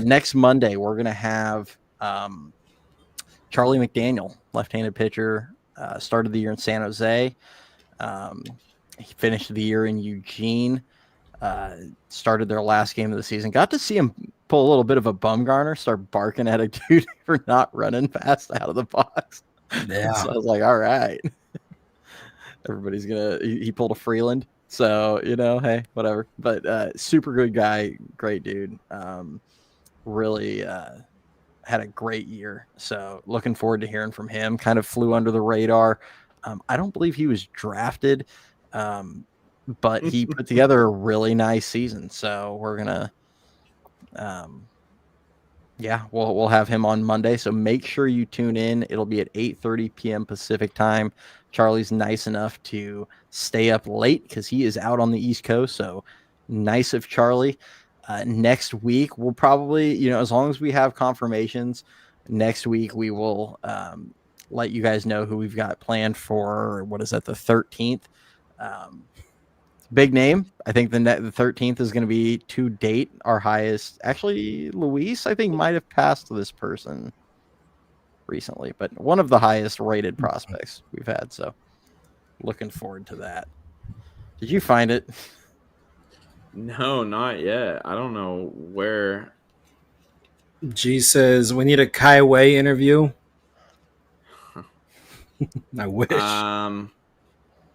Next Monday we're gonna have Charlie McDaniel, left-handed pitcher, started the year in San Jose. He finished the year in Eugene. Started their last game of the season. Got to see him pull a little bit of a Bumgarner, start barking at a dude for not running fast out of the box. Yeah. So I was like, all right. Everybody's he pulled a Freeland. So, hey, whatever. But super good guy, great dude. Really had a great year. So looking forward to hearing from him. Kind of flew under the radar. I don't believe he was drafted, but he put together a really nice season. So we're gonna, we'll have him on Monday. So make sure you tune in. It'll be at 8:30 p.m. Pacific time. Charlie's nice enough to stay up late because he is out on the East Coast. So nice of Charlie. Next week, we'll probably, as long as we have confirmations, next week we will let you guys know who we've got planned for, what is that, the 13th. Big name. I think the 13th is going to be to date our highest. Actually, Luis, I think, might have passed this person recently, but one of the highest rated prospects we've had. So looking forward to that. Did you find it? No, not yet. I don't know where. G says we need a Kai Wei interview. I wish.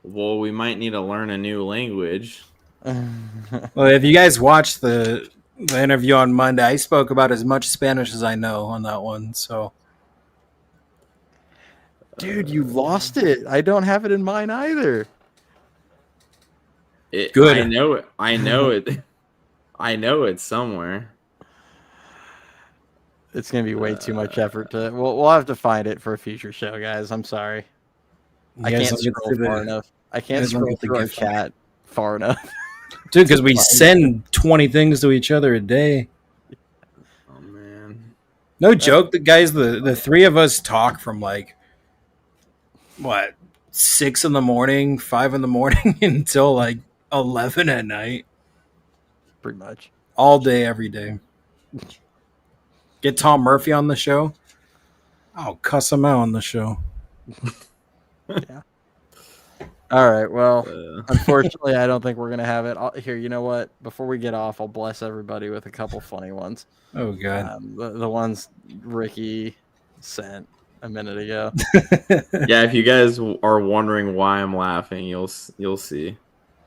Well, we might need to learn a new language. Well, if you guys watched the interview on Monday, I spoke about as much Spanish as I know on that one. So, dude, you lost it. I don't have it in mine either. Good. I know it. I know it. I know it's somewhere. It's gonna be way too much effort to. We'll have to find it for a future show, guys. I'm sorry. I can't scroll far enough. I can't scroll through our chat far enough. Dude, because we send 20 things to each other a day. Oh man. No joke, the guys, the three of us talk from like what, 6 in the morning, 5 in the morning until like 11 at night. Pretty much. All day, every day. Get Tom Murphy on the show. I'll cuss him out on the show. Yeah. All right. Well, unfortunately, I don't think we're gonna have it. Here, you know what? Before we get off, I'll bless everybody with a couple funny ones. Oh God, the ones Ricky sent a minute ago. Yeah, if you guys are wondering why I'm laughing, you'll see.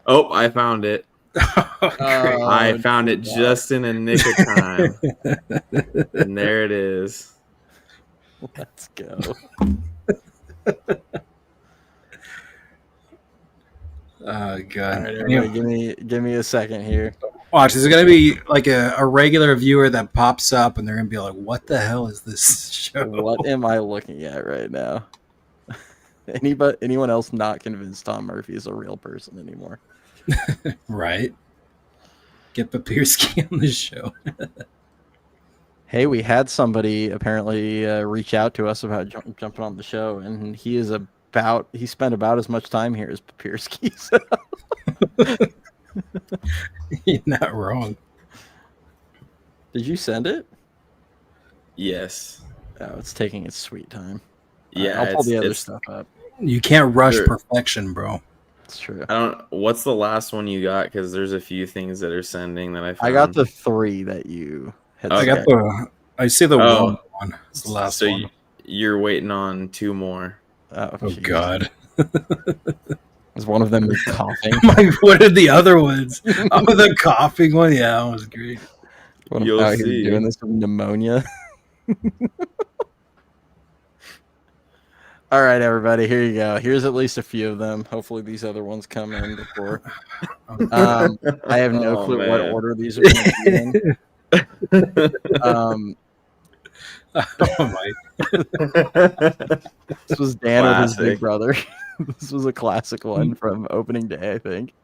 Oh, I found it. I found it just in a nick of time, and there it is. Let's go. Oh God! All right, everybody, give me a second here. Watch, there's gonna be like a regular viewer that pops up, and they're gonna be like, "What the hell is this show? What am I looking at right now?" Anyone else not convinced Tom Murphy is a real person anymore? Right. Get Papirski on the show. Hey, we had somebody apparently reach out to us about jumping on the show, and he spent about as much time here as Papirski. So. You're not wrong. Did you send it? Yes. Oh, it's taking its sweet time. Yeah, I'll pull the other stuff up. You can't rush perfection, bro. It's true. What's the last one you got? Because there's a few things that are sending that I found. I got the 3 that you had. I see the one. It's the last one. So you're waiting on 2 more. Oh God. Was one of them coughing? What are the other ones? Oh, the coughing one? Yeah, that was great. You'll out see. Here doing this with pneumonia. All right, everybody, here you go. Here's at least a few of them. Hopefully these other ones come in before. I have no clue what order these are going to be in. This was Dan with his big brother. This was a classic one from opening day, I think.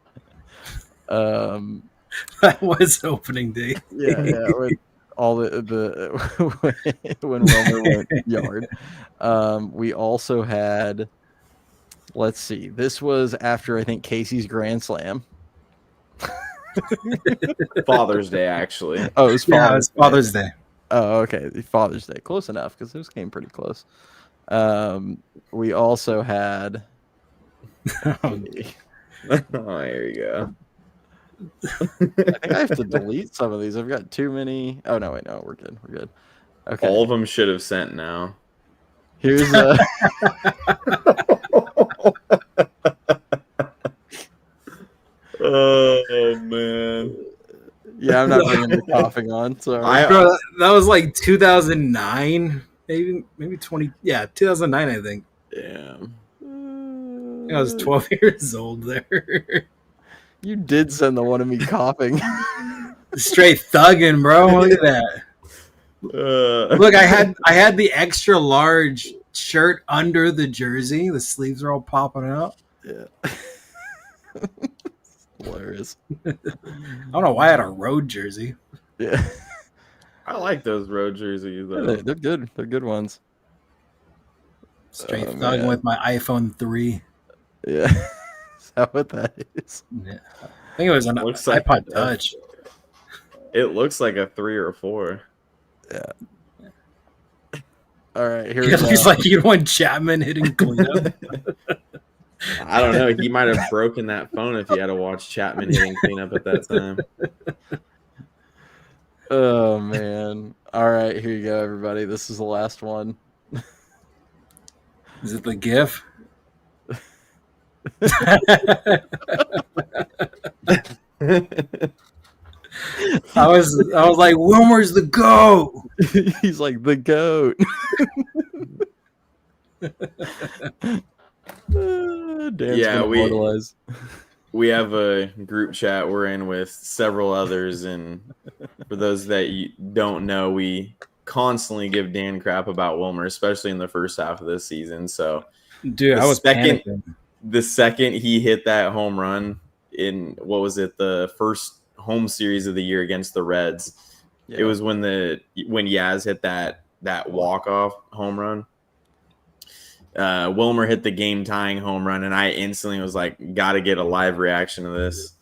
That was opening day. Yeah, with all the when Romer went yard. We also had, let's see, this was after I think Casey's Grand Slam. Father's Day, actually. Oh, it was Father's Day. Oh, okay. Father's Day. Close enough, because this came pretty close. We also had... Oh, there you go. I think I have to delete some of these. I've got too many. Oh, no, wait. No, we're good. We're good. Okay. All of them should have sent now. Here's Oh, man. Yeah, I'm not bringing the coughing on. Sorry. Bro, that was like 2009, maybe 20. Yeah, 2009, I think. Damn. I was 12 years old there. You did send the one of me coughing. Straight thugging, bro. Look at that. Look, I had the extra large shirt under the jersey. The sleeves are all popping out. Yeah. Hilarious. I don't know why I had a road jersey. Yeah. I like those road jerseys, though. Yeah, they're good. They're good ones. Straight thugging with my iPhone 3. Yeah. that what that is? Yeah. I think it was an Looks like iPod a- Touch. It looks like a 3 or a 4. All right, here we It go. looks like you want Chapman hitting cleanup. I don't know. He might have broken that phone if he had to watch Chapman hitting cleanup at that time. Oh man! All right, here you go, everybody. This is the last one. Is it the GIF? I was like, Wilmer's the GOAT. He's like the goat. Dan's Yeah, gonna immortalize. We have a group chat we're in with several others, and for those that you don't know, we constantly give Dan crap about Wilmer, especially in the first half of this season. So, Dude, I was panicking. the second he hit that home run in the first home series of the year against the Reds, Yeah. it was when Yaz hit that walk-off home run. Wilmer hit the game-tying home run, and I instantly was like, got to get a live reaction to this.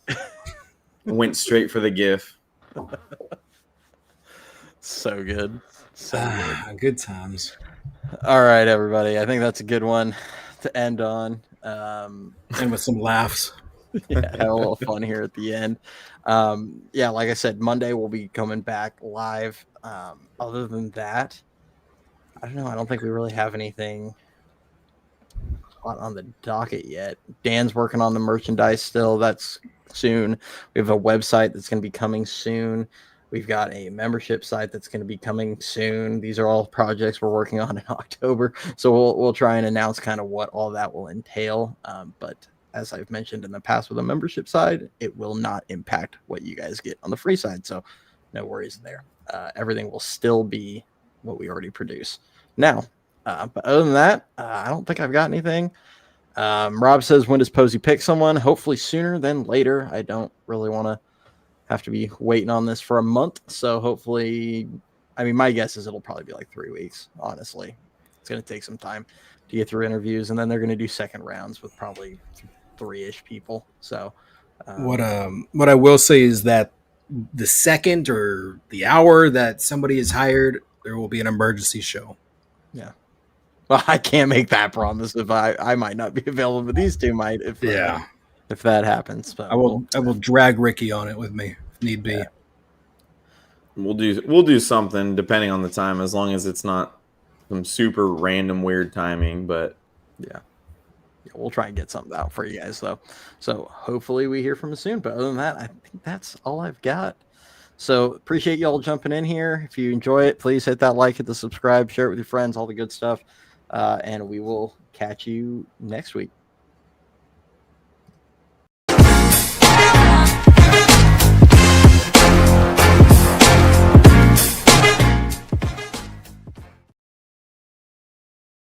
Went straight for the GIF. So good. So good. Good times. All right, everybody. I think that's a good one to end on. And with some laughs. Yeah, have a little fun here at the end. Yeah, like I said, Monday we'll be coming back live. Other than that, I don't know. I don't think we really have anything on the docket yet. Dan's working on the merchandise still. That's soon. We have a website that's going to be coming soon. We've got a membership site that's going to be coming soon. These are all projects we're working on in October. So we'll try and announce kind of what all that will entail. But as I've mentioned in the past with the membership side, it will not impact what you guys get on the free side. So no worries there. Everything will still be what we already produce. Now, but other than that, I don't think I've got anything. Rob says, when does Posey pick someone? Hopefully sooner than later. I don't really want to have to be waiting on this for a month. So hopefully, I mean, my guess is it'll probably be like 3 weeks, honestly. It's going to take some time to get through interviews, and then they're going to do second rounds with probably 3-ish people. So What I will say is that the second or the hour that somebody is hired, there will be an emergency show. yeah. Well, I can't make that promise if I might not be available, but these two might if that happens. But I will drag Ricky on it with me if need be. Yeah. We'll do something depending on the time, as long as it's not some super random weird timing. But yeah, we'll try and get something out for you guys though. So hopefully we hear from you soon. But other than that, I think that's all I've got. So appreciate y'all jumping in here. If you enjoy it, please hit that like, hit the subscribe, share it with your friends, all the good stuff. And we will catch you next week.